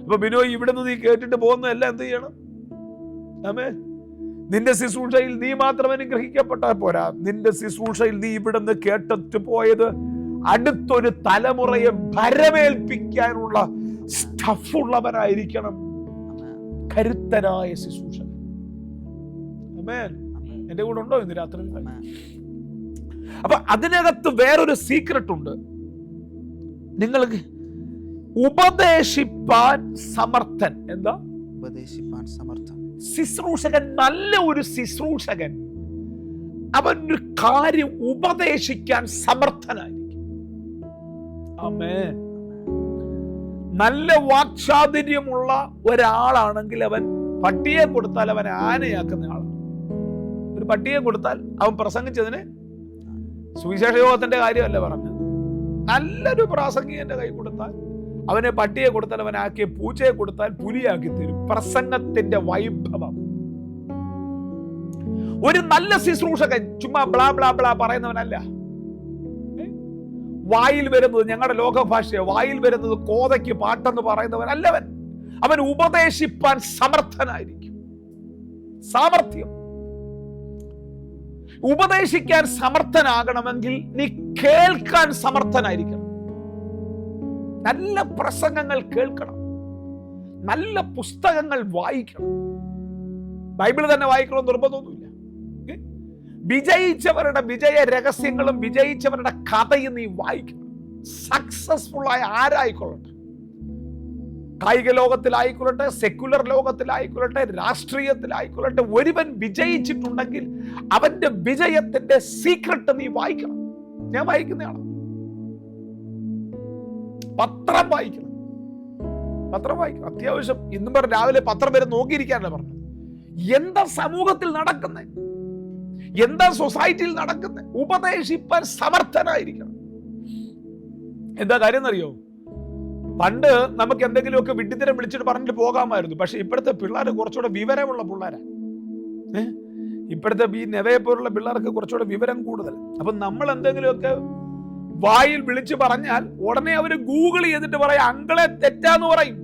അപ്പൊ ബിനോയ്, ഇവിടുന്ന് നീ കേട്ടിട്ട് പോകുന്നതെല്ലാം എന്ത് ചെയ്യണം? ആമേൻ. നിന്റെ ശുശ്രൂഷയിൽ നീ മാത്രം അനുഗ്രഹിക്കപ്പെട്ടാൽ പോരാ. നിന്റെ ശുശ്രൂഷയിൽ നീ ഇവിടുന്ന് കേട്ടിട്ട് പോയത് അടുത്തൊരു തലമുറയെ ഭരമേൽപ്പിക്കാനുള്ള സ്റ്റഫുള്ളവനായിരിക്കണം. കരുത്തനായ ശുശ്രൂഷ. ആമേൻ. എന്റെ കൂടെ ഉണ്ടോ ഇന്ന് രാത്രി? അപ്പൊ അതിനകത്ത് വേറൊരു സീക്രട്ട് ഉണ്ട്. നിങ്ങൾക്ക് ഉപദേശിപ്പാൻ സമർത്ഥൻ. എന്താ ഉപദേശിപ്പാൻ സമർത്ഥൻ? ശുശ്രൂഷകൻ, നല്ല ഒരു ശുശ്രൂഷകൻ അവൻ ഒരു കാര്യം ഉപദേശിക്കാൻ സമർത്ഥനായിരിക്കും. ആമേൻ. നല്ല വാക്ചാതുര്യമുള്ള ഒരാളാണെങ്കിൽ അവൻ പട്ടിയെ കൊടുത്താൽ അവൻ ആനയാക്കുന്ന ആളാണ്. ഒരു പട്ടിയെ കൊടുത്താൽ അവൻ പ്രസംഗിച്ചതിന് സുവിശേഷ യോഗത്തിന്റെ കാര്യമല്ല പറഞ്ഞത്. നല്ലൊരു പ്രാസംഗികന്റെ കൈ കൊടുത്താൽ, അവനെ പട്ടിയെ കൊടുത്താൽ അവൻ ആക്കിയ പൂച്ചയെ കൊടുത്താൽ പുലിയാക്കി തരും. പ്രസംഗത്തിന്റെ വൈഭവം. ഒരു നല്ല ശുശ്രൂഷകൻ ചുമ്മാ ബ്ലാ ബ്ലാ ബ്ലാ പറയുന്നവനല്ല. വായിൽ വരുന്നത്, ഞങ്ങളുടെ ലോകഭാഷ വായിൽ വരുന്നത് കോതയ്ക്ക് പാട്ടെന്ന് പറയുന്നവനല്ലവൻ. അവൻ ഉപദേശിപ്പാൻ സമർത്ഥനായിരിക്കും. സാമർത്ഥ്യം. ഉപദേശിക്കാൻ സമർത്ഥനാകണമെങ്കിൽ നീ കേൾക്കാൻ സമർത്ഥനായിരിക്കണം. നല്ല പ്രസംഗങ്ങൾ കേൾക്കണം. നല്ല പുസ്തകങ്ങൾ വായിക്കണം. ബൈബിൾ തന്നെ വായിക്കണമെന്ന് നിർബന്ധമൊന്നുമില്ല. വിജയിച്ചവരുടെ വിജയ രഹസ്യങ്ങളും വിജയിച്ചവരുടെ കഥയും നീ വായിക്കണം. സക്സസ്ഫുൾ ആയ ആരായിക്കൊള്ളട്ടെ, കായിക ലോകത്തിലായിക്കൊള്ളട്ടെ, സെക്യുലർ ലോകത്തിലായിക്കൊള്ളട്ടെ, രാഷ്ട്രീയത്തിലായിക്കൊള്ളട്ടെ, ഒരുവൻ വിജയിച്ചിട്ടുണ്ടെങ്കിൽ അവന്റെ വിജയത്തിന്റെ സീക്രട്ട് നീ വായിക്കണം. ഞാൻ വായിക്കുന്നതാണ്. പത്രം വായിക്കണം. അത്യാവശ്യം ഇന്നും പറഞ്ഞ രാവിലെ പത്രം വരെ നോക്കിയിരിക്കാനല്ല പറഞ്ഞു. എന്താ സമൂഹത്തിൽ നടക്കുന്നത്, എന്താ സൊസൈറ്റിയിൽ നടക്കുന്നത്, ഉപദേശിപ്പാൻ സമർത്ഥനായിരിക്കണം. എന്താ കാര്യം എന്നറിയോ? പണ്ട് നമുക്ക് എന്തെങ്കിലുമൊക്കെ വിഡ്ഢിത്തരം വിളിച്ചിട്ട് പറഞ്ഞിട്ട് പോകാമായിരുന്നു. പക്ഷെ ഇപ്പോഴത്തെ പിള്ളേർ കുറച്ചുകൂടെ വിവരമുള്ള പിള്ളേരാ. ഇപ്പോഴത്തെ ഈ നെവയെ പോലുള്ള പിള്ളേർക്ക് കുറച്ചുകൂടെ വിവരം കൂടുതൽ. അപ്പൊ നമ്മൾ എന്തെങ്കിലുമൊക്കെ വായിൽ വിളിച്ചു പറഞ്ഞാൽ ഉടനെ അവര് ഗൂഗിൾ ചെയ്തിട്ട് പറയും അങ്കളെ തെറ്റാന്ന് പറയും.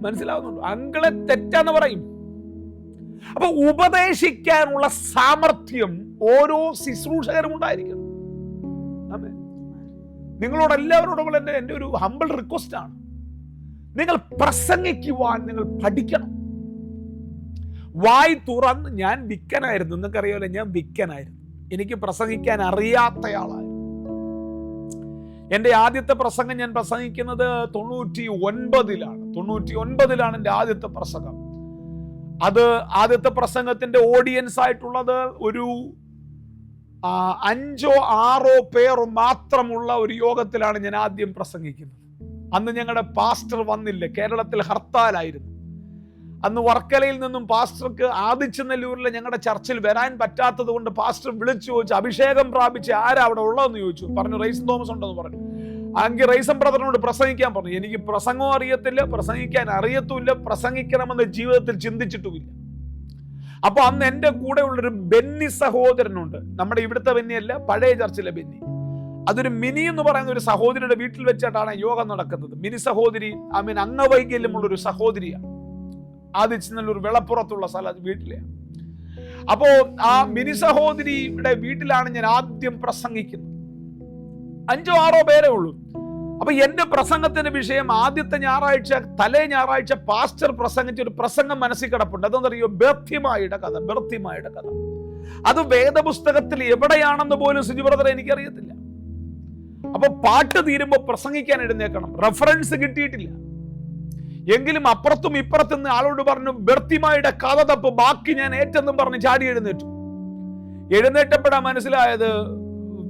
മനസ്സിലാവുന്നുണ്ടോ? അങ്കളെ തെറ്റാന്ന് പറയും. അപ്പൊ ഉപദേശിക്കാനുള്ള സാമർഥ്യം ഓരോ ശുശ്രൂഷകരും ഉണ്ടായിരിക്കണം. നിങ്ങളോട് എല്ലാവരോടും എൻ്റെ ഒരു ഹംബിൾ റിക്വസ്റ്റ് ആണ്, നിങ്ങൾ പ്രസംഗിക്കുവാൻ നിങ്ങൾ പഠിക്കണം. വായി തുറന്ന്, ഞാൻ വിക്കനായിരുന്നു, നിങ്ങൾക്കറിയാമല്ലോ, ഞാൻ വിക്കനായിരുന്നു. എനിക്ക് പ്രസംഗിക്കാൻ അറിയാത്തയാളായിരുന്നു. എൻ്റെ ആദ്യത്തെ പ്രസംഗം ഞാൻ പ്രസംഗിക്കുന്നത് 99 എൻ്റെ ആദ്യത്തെ പ്രസംഗം. അത് ആദ്യത്തെ പ്രസംഗത്തിന്റെ ഓഡിയൻസ് ആയിട്ടുള്ളത് ഒരു 5-6 പേർ മാത്രമുള്ള ഒരു യോഗത്തിലാണ് ഞാൻ ആദ്യം പ്രസംഗിക്കുന്നത്. അന്ന് ഞങ്ങളുടെ പാസ്റ്റർ വന്നില്ല, കേരളത്തിൽ ഹർത്താലായിരുന്നു. അന്ന് വർക്കലയിൽ നിന്നും പാസ്റ്റർക്ക് ആദിച്ചനെല്ലൂരിലെ ഞങ്ങളുടെ ചർച്ചിൽ വരാൻ പറ്റാത്തത് കൊണ്ട് പാസ്റ്റർ വിളിച്ചു ചോദിച്ചു, അഭിഷേകം പ്രാപിച്ച് ആരാ അവിടെ ഉള്ളതെന്ന് ചോദിച്ചു. പറഞ്ഞു റൈസൻ തോമസ് ഉണ്ടെന്ന് പറഞ്ഞു. എങ്കിൽ റൈസൻ ബ്രദറിനോട് പ്രസംഗിക്കാൻ പറഞ്ഞു. എനിക്ക് പ്രസംഗവും അറിയത്തില്ല, പ്രസംഗിക്കാൻ അറിയത്തുമില്ല, പ്രസംഗിക്കണമെന്ന് ജീവിതത്തിൽ ചിന്തിച്ചിട്ടുമില്ല. അപ്പൊ അന്ന് എൻ്റെ കൂടെ ഉള്ളൊരു ബെന്നി സഹോദരനുണ്ട്. നമ്മുടെ ഇവിടുത്തെ ബെന്നിയല്ല, പഴയ ചർച്ചിലെ ബെന്നി. അതൊരു മിനി എന്ന് പറയുന്ന ഒരു സഹോദരിയുടെ വീട്ടിൽ വെച്ചിട്ടാണ് യോഗം നടക്കുന്നത്. മിനി സഹോദരി അംഗവൈകല്യമുള്ളൊരു സഹോദരിയാണ്. ആദിച്ചനല്ലൂർ വിളപ്പുറത്തുള്ള സ്ഥലം വീട്ടിലെയാണ്. അപ്പോ ആ മിനി സഹോദരിയുടെ വീട്ടിലാണ് ഞാൻ ആദ്യം പ്രസംഗിക്കുന്നത്. 5-6 പേരേ ഉള്ളൂ. അപ്പൊ എന്റെ പ്രസംഗത്തിന്റെ വിഷയം ആദ്യത്തെ ഞായറാഴ്ച, തലേ ഞായറാഴ്ച പാസ്റ്റർ പ്രസംഗിച്ച ഒരു പ്രസംഗം മനസ്സിൽ കിടപ്പുണ്ട്. അതെന്നറിയോ? ബർത്തിമായുടെ കഥ. ബർത്തിമായുടെ കഥ അത് വേദപുസ്തകത്തിൽ എവിടെയാണെന്ന് പോലും സുജി ബ്രദറെ എനിക്കറിയത്തില്ല. അപ്പൊ പാട്ട് തീരുമ്പോ പ്രസംഗിക്കാൻ എഴുന്നേക്കണം. റെഫറൻസ് കിട്ടിയിട്ടില്ല എങ്കിലും അപ്പുറത്തും ഇപ്പുറത്തും നിന്ന് ആളോട് പറഞ്ഞു, ബർത്തിമായുടെ കഥ തപ്പ്, ബാക്കി ഞാൻ ഏറ്റെന്നും പറഞ്ഞ് ചാടി എഴുന്നേറ്റു. എഴുന്നേറ്റപ്പോഴാ മനസ്സിലായത്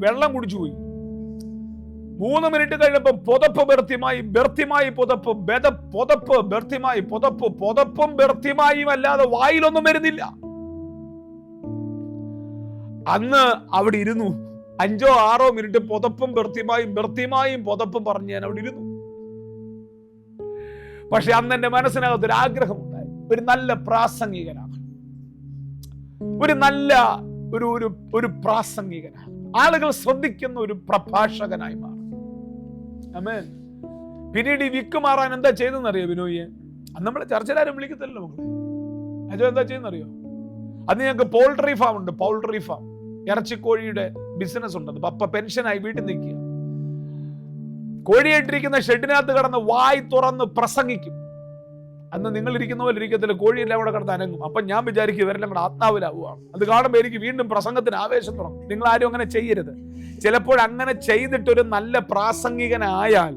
വെള്ളം കുടിച്ചു പോയി. 3 മിനിറ്റ് കഴിഞ്ഞപ്പോൾ പുതപ്പ് ബർത്തിമായി, ബർത്തിമായി പുതപ്പ്, പുതപ്പ് ബർത്തിമായി, പുതപ്പ്, പുതപ്പും ബർത്തിമായും അല്ലാതെ വായിലൊന്നും വരുന്നില്ല. അന്ന് അവിടെ ഇരുന്നു 5-6 മിനിറ്റ് പുതപ്പും ബർത്തിമായും, ബർത്തിമായും പുതപ്പും പറഞ്ഞ് ഞാൻ അവിടെ ഇരുന്നു. പക്ഷെ അന്ന് എന്റെ മനസ്സിനകത്ത് ഒരു ആഗ്രഹം ഉണ്ടായി, ഒരു നല്ല പ്രാസംഗികനാണ്, ഒരു നല്ല ഒരു പ്രാസംഗികനാണ്, ആളുകൾ ശ്രദ്ധിക്കുന്ന ഒരു പ്രഭാഷകനായി മാറും. ആമേൻ. പിന്നീട് ഈ വിക്ക് മാറാൻ എന്താ ചെയ്തെന്നറിയോ ബിനോയെ? അന്ന് നമ്മളെ ചർച്ചയിലാരും വിളിക്കത്തില്ലല്ലോ മക്കളെ. അജോ എന്താ ചെയ്യുന്നറിയോ? അന്ന് ഞങ്ങൾക്ക് പൗൾട്രി ഫാം ഉണ്ട്. പൗൾട്രി ഫാം, ഇറച്ചിക്കോഴിയുടെ ബിസിനസ് ഉണ്ട്. പപ്പ പെൻഷനായി വീട്ടിൽ നിൽക്കുക. കോഴിയായിട്ടിരിക്കുന്ന ഷെഡിനകത്ത് കിടന്ന് വായി തുറന്ന് പ്രസംഗിക്കും. അന്ന് നിങ്ങൾ ഇരിക്കുന്ന പോലെ ഇരിക്കത്തില്ല, കോഴിയെല്ലാം കൂടെ കിടന്ന് അനങ്ങും. അപ്പൊ ഞാൻ വിചാരിക്കും ഇവരെല്ലാം കൂടെ ആത്മാവിലാവുകയാണ്. അത് കാണുമ്പോൾ എനിക്ക് വീണ്ടും പ്രസംഗത്തിന് ആവേശം തുടങ്ങും. നിങ്ങൾ ആരും അങ്ങനെ ചെയ്യരുത്. ചിലപ്പോൾ അങ്ങനെ ചെയ്തിട്ടൊരു നല്ല പ്രാസംഗികനായാൽ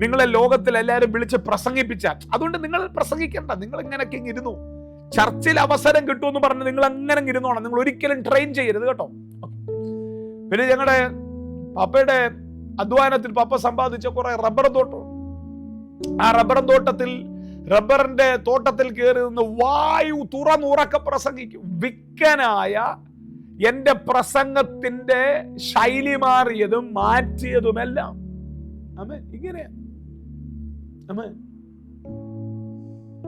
നിങ്ങളെ ലോകത്തിൽ എല്ലാവരും വിളിച്ച് പ്രസംഗിപ്പിച്ചാൽ, അതുകൊണ്ട് നിങ്ങൾ പ്രസംഗിക്കണ്ട, നിങ്ങൾ ഇങ്ങനെയൊക്കെ ഇരുന്നു. ചർച്ചിൽ അവസരം കിട്ടുമെന്ന് പറഞ്ഞ് നിങ്ങൾ അങ്ങനെ ഇരുന്നോണം. നിങ്ങൾ ഒരിക്കലും ട്രെയിൻ ചെയ്യരുത് കേട്ടോ. പിന്നെ ഞങ്ങളുടെ പപ്പയുടെ അധ്വാനത്തിൽ പപ്പ സമ്പാദിച്ച കുറെ റബ്ബർ തോട്ടം. ആ റബ്ബറിന്റെ തോട്ടത്തിൽ കയറി നിന്ന് വായു തുറന്നുറക്കെ പ്രസംഗിക്കും. വിക്കനായ എന്റെ പ്രസംഗത്തിന്റെ ശൈലി മാറിയതും മാറ്റിയതുമെല്ലാം ഇങ്ങനെയാ.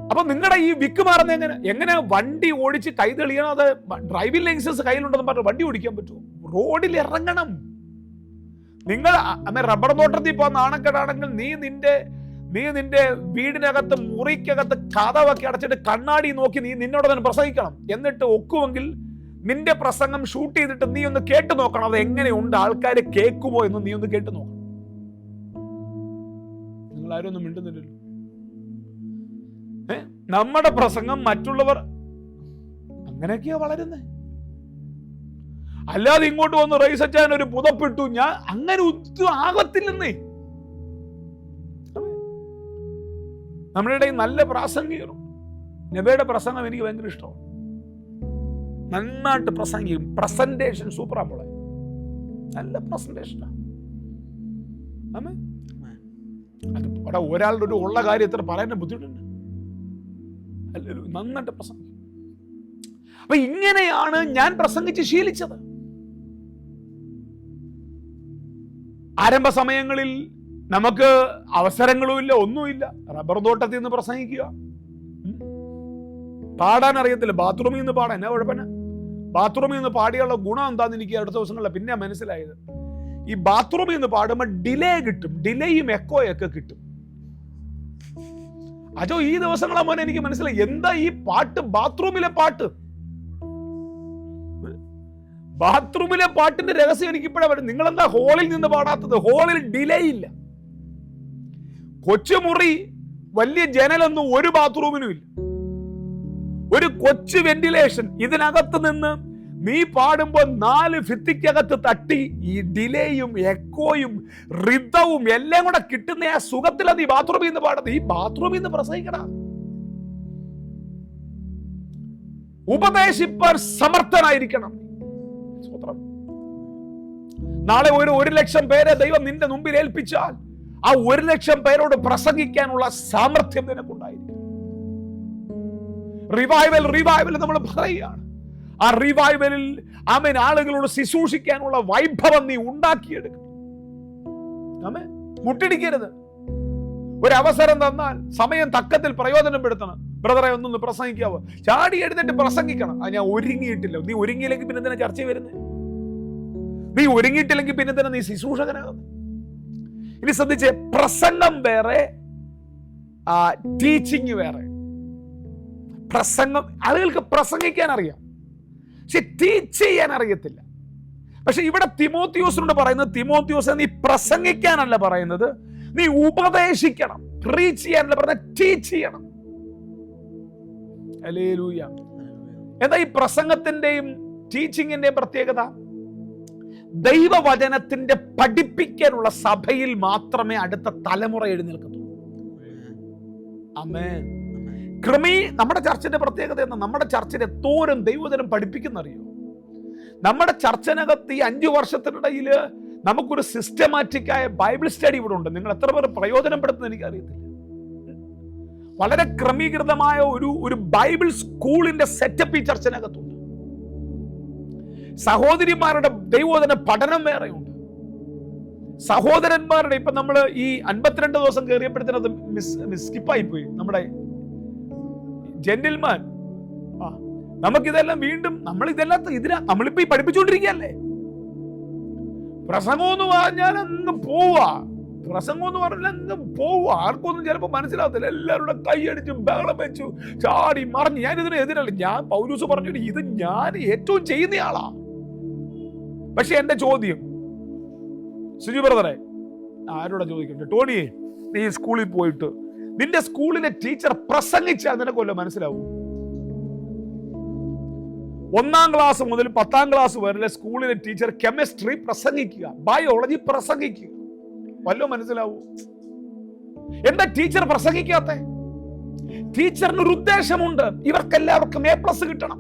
അപ്പൊ നിങ്ങളുടെ ഈ വിക്ക് മാറുന്ന എങ്ങനെ വണ്ടി ഓടിച്ച് കൈ തെളിയണം? അത് ഡ്രൈവിംഗ് ലൈസൻസ് കയ്യിലുണ്ടെന്ന് പറഞ്ഞ് വണ്ടി ഓടിക്കാൻ പറ്റുമോ? റോഡിൽ ഇറങ്ങണം. നിങ്ങൾ റബ്ബർ തോട്ടത്തിൽ പോകുന്ന ആണക്കെടാണെങ്കിൽ നീ നിന്റെ വീടിനകത്ത് മുറിക്കകത്ത് കതവൊക്കെ അടച്ചിട്ട് കണ്ണാടി നോക്കി നിന്നോട് തന്നെ പ്രസംഗിക്കണം. എന്നിട്ട് ഒക്കുമെങ്കിൽ നിന്റെ പ്രസംഗം ഷൂട്ട് ചെയ്തിട്ട് നീ ഒന്ന് കേട്ടു നോക്കണം. അത് എങ്ങനെയുണ്ട്, ആൾക്കാർ കേൾക്കുമോ എന്ന് നീ ഒന്ന് കേട്ടു നോക്കണം. നിങ്ങൾ ആരും ഒന്നും മിണ്ടുന്നില്ലല്ലോ. നമ്മുടെ പ്രസംഗം മറ്റുള്ളവർ അങ്ങനെയൊക്കെയാ വളരുന്നേ. അല്ലാതെ ഇങ്ങോട്ട് വന്ന് റൈസച്ചാൻ ഒരു പുതപ്പിട്ടു, ഞാൻ അങ്ങനെ ഒന്നും ആകത്തില്ലെന്നേ. നമ്മുടെ ഇടയിൽ നല്ല പ്രാസംഗികരും. നബിയുടെ പ്രസംഗം എനിക്ക് ഭയങ്കര ഇഷ്ടമാണ്. നന്നായിട്ട് പ്രസംഗിക്കും. പ്രസന്റേഷൻ സൂപ്പറാ മോളെ, നല്ല പ്രസന്റേഷനാ. അത് ഒരാളുടെ ഒരു ഉള്ള കാര്യത്തിൽ പറയാൻ ബുദ്ധിമുട്ടുണ്ട്. നന്നായിട്ട് പ്രസംഗിക്കും. അപ്പൊ ഇങ്ങനെയാണ് ഞാൻ പ്രസംഗിച്ച് ശീലിച്ചത്. ആരംഭ സമയങ്ങളിൽ നമുക്ക് അവസരങ്ങളുമില്ല, ഒന്നുമില്ല. റബ്ബർ തോട്ടത്തിൽ നിന്ന് പ്രസംഗിക്കുക, പാടാൻ അറിയത്തില്ല. ബാത്റൂമിൽ നിന്ന് പാടാൻ എന്നാ കുഴപ്പമില്ല. ബാത്റൂമിൽ നിന്ന് പാടിയുള്ള ഗുണം എന്താന്ന് എനിക്ക് അടുത്ത ദിവസങ്ങളിൽ പിന്നെ മനസ്സിലായത്. ഈ ബാത്റൂമിൽ നിന്ന് പാടുമ്പോൾ ഡിലേ കിട്ടും, ഡിലേയും എക്കോയൊക്കെ കിട്ടും. അജോ ഈ ദിവസങ്ങളെ മോനെ എനിക്ക് മനസ്സിലായി എന്താ ഈ പാട്ട്, ബാത്റൂമിലെ പാട്ട്. ബാത്റൂമിലെ പാട്ടിന്റെ രഹസ്യം എനിക്ക് ഇപ്പോഴാണ് വരും. നിങ്ങൾ എന്താ ഹോളിൽ നിന്ന് പാടാത്തത്? ഹോളിൽ ഡിലേ ഇല്ല. കൊച്ചുമുറി, വലിയ ജനലൊന്നും ഒരു ബാത്റൂമിനും ഇല്ല. ഒരു കൊച്ചു വെന്റിലേഷൻ. ഇതിനകത്ത് നിന്ന് നീ പാടുമ്പോൾ 4 ഭിത്തിക്കകത്ത് തട്ടി ഈ ഡിലേയും എക്കോയും റിതവും എല്ലാം കൂടെ കിട്ടുന്ന ആ സുഖത്തിലാണ് നീ ബാത്റൂമിൽ നിന്ന് പാടുന്നത്. ഈ ബാത്റൂമിൽ നിന്ന് പ്രസംഗിക്കണം. ഉപദേശിപ്പാൻ സമർത്ഥനായിരിക്കണം. നാളെ 1,00,000 പേരെ ദൈവം നിന്റെ മുമ്പിൽ ഏൽപ്പിച്ചാൽ ആ 1,00,000 പേരോട് പ്രസംഗിക്കാനുള്ള സാമർഥ്യം നിനക്കുണ്ടായിരിക്കും. റിവൈവൽ നമ്മൾ പറയുകയാണ്. ആ റിവൈവലിൽ ആമേൻ ആളുകളോട് ശുശ്രൂഷിക്കാനുള്ള വൈഭവം നീ ഉണ്ടാക്കിയെടുക്കണം. ആമേൻ, മുട്ടിടിക്കരുത്. ഒരവസരം തന്നാൽ സമയം തക്കത്തിൽ പ്രയോജനപ്പെടുത്തണം. ബ്രദറെ ഒന്നൊന്ന് പ്രസംഗിക്കാവോ? ചാടി എഴുന്നേറ്റ് പ്രസംഗിക്കണം. ഞാൻ ഒരുങ്ങിയിട്ടില്ല. നീ ഒരുങ്ങിയില്ലെങ്കിൽ പിന്നെ എന്തിനാ ചർച്ച വരുന്നത്? നീ ഒരുങ്ങിയിട്ടില്ലെങ്കിൽ പിന്നെ എന്തിനാ നീ ശുശ്രൂഷകനാകുന്നത്? ഇനി ശ്രദ്ധിച്ചേ, പ്രസംഗം വേറെ, ടീച്ചിങ് വേറെ. പ്രസംഗം, ആളുകൾക്ക് പ്രസംഗിക്കാൻ അറിയാം, പക്ഷെ ടീച്ച് ചെയ്യാൻ അറിയത്തില്ല. പക്ഷെ ഇവിടെ തിമോത്തിയോസിനോട് പറയുന്നത്, തിമോത്തിയോസ് നീ പ്രസംഗിക്കാനല്ല പറയുന്നത്, നീ ഉപദേശിക്കണം. പ്രീച്ച് ചെയ്യാനല്ല പറയുന്നത്, ടീച്ച് ചെയ്യണം. ഹല്ലേലൂയ. എന്താ ഈ പ്രസംഗത്തിന്റെയും ടീച്ചിങ്ങിന്റെയും പ്രത്യേകത? ദൈവവചനത്തിന്റെ പഠിപ്പിക്കാനുള്ള സഭയിൽ മാത്രമേ അടുത്ത തലമുറ എഴുന്നേൽക്കത്തുള്ളൂ. ആമേൻ. നമ്മുടെ ചർച്ചിന്റെ പ്രത്യേകത എന്താ? നമ്മുടെ ചർച്ചിൽ എത്തോരം ദൈവവചനം പഠിപ്പിക്കുന്നറിയോ? നമ്മുടെ ചർച്ചിനകത്ത് ഈ 5 വർഷത്തിനിടയിൽ നമുക്കൊരു സിസ്റ്റമാറ്റിക് ആയ ബൈബിൾ സ്റ്റഡി ഇവിടെ ഉണ്ട്. നിങ്ങൾ എത്ര പേർ പ്രയോജനപ്പെടുത്തുന്നത് എനിക്കറിയത്തില്ല. വളരെ ക്രമീകൃതമായ ഒരു ബൈബിൾ സ്കൂളിന്റെ സെറ്റപ്പ് ഈ ചർച്ചിനകത്തുണ്ട്. സഹോദരിമാരുടെ ദൈവവചന പഠനം വേറെയുണ്ട്. സഹോദരന്മാരുടെ, ഇപ്പൊ നമ്മൾ ഈ 52 ദിവസം കയറിയപ്പോഴത്തേനത് സ്കിപ്പായി പോയി. നമ്മുടെ ജെന്റിൽമാൻ, നമുക്കിതെല്ലാം വീണ്ടും നമ്മളിപ്പോ ഈ പഠിപ്പിച്ചുകൊണ്ടിരിക്കുകയല്ലേ. പ്രസംഗം എന്ന് പറഞ്ഞാൽ അങ്ങ് പോവാ. ആർക്കൊന്നും ചിലപ്പോൾ മനസ്സിലാകത്തില്ല. എല്ലാവരുടെ കൈയടിച്ചു, ബഹളം വെച്ചു, ചാടി മറിഞ്ഞു. ഞാൻ ഇതിന് എതിരല്ല. ഞാൻ പൗലൂസ് പറഞ്ഞിട്ട് ഇത് ഞാൻ ഏറ്റവും ചെയ്യുന്നയാളാ. പക്ഷെ എന്റെ ചോദ്യം, സുജി ബ്രദറെ, ആരോടാ ചോദിക്കട്ടെ? ടോണിയെ, നീ സ്കൂളിൽ പോയിട്ട് നിന്റെ സ്കൂളിലെ ടീച്ചർ പ്രസംഗിച്ചാൽ നിനക്കൊല്ലോ മനസ്സിലാവും? 1ാം ക്ലാസ് മുതൽ 10ാം ക്ലാസ് വരെ സ്കൂളിലെ ടീച്ചർ കെമിസ്ട്രി പ്രസംഗിക്കുക, ബയോളജി പ്രസംഗിക്കുക, വല്ലോ മനസ്സിലാവൂ? എന്താ ടീച്ചർ പ്രസംഗിക്കാത്ത? ടീച്ചറിനൊരു ഉദ്ദേശമുണ്ട്. ഇവർക്കെല്ലാവർക്കും A+ കിട്ടണം.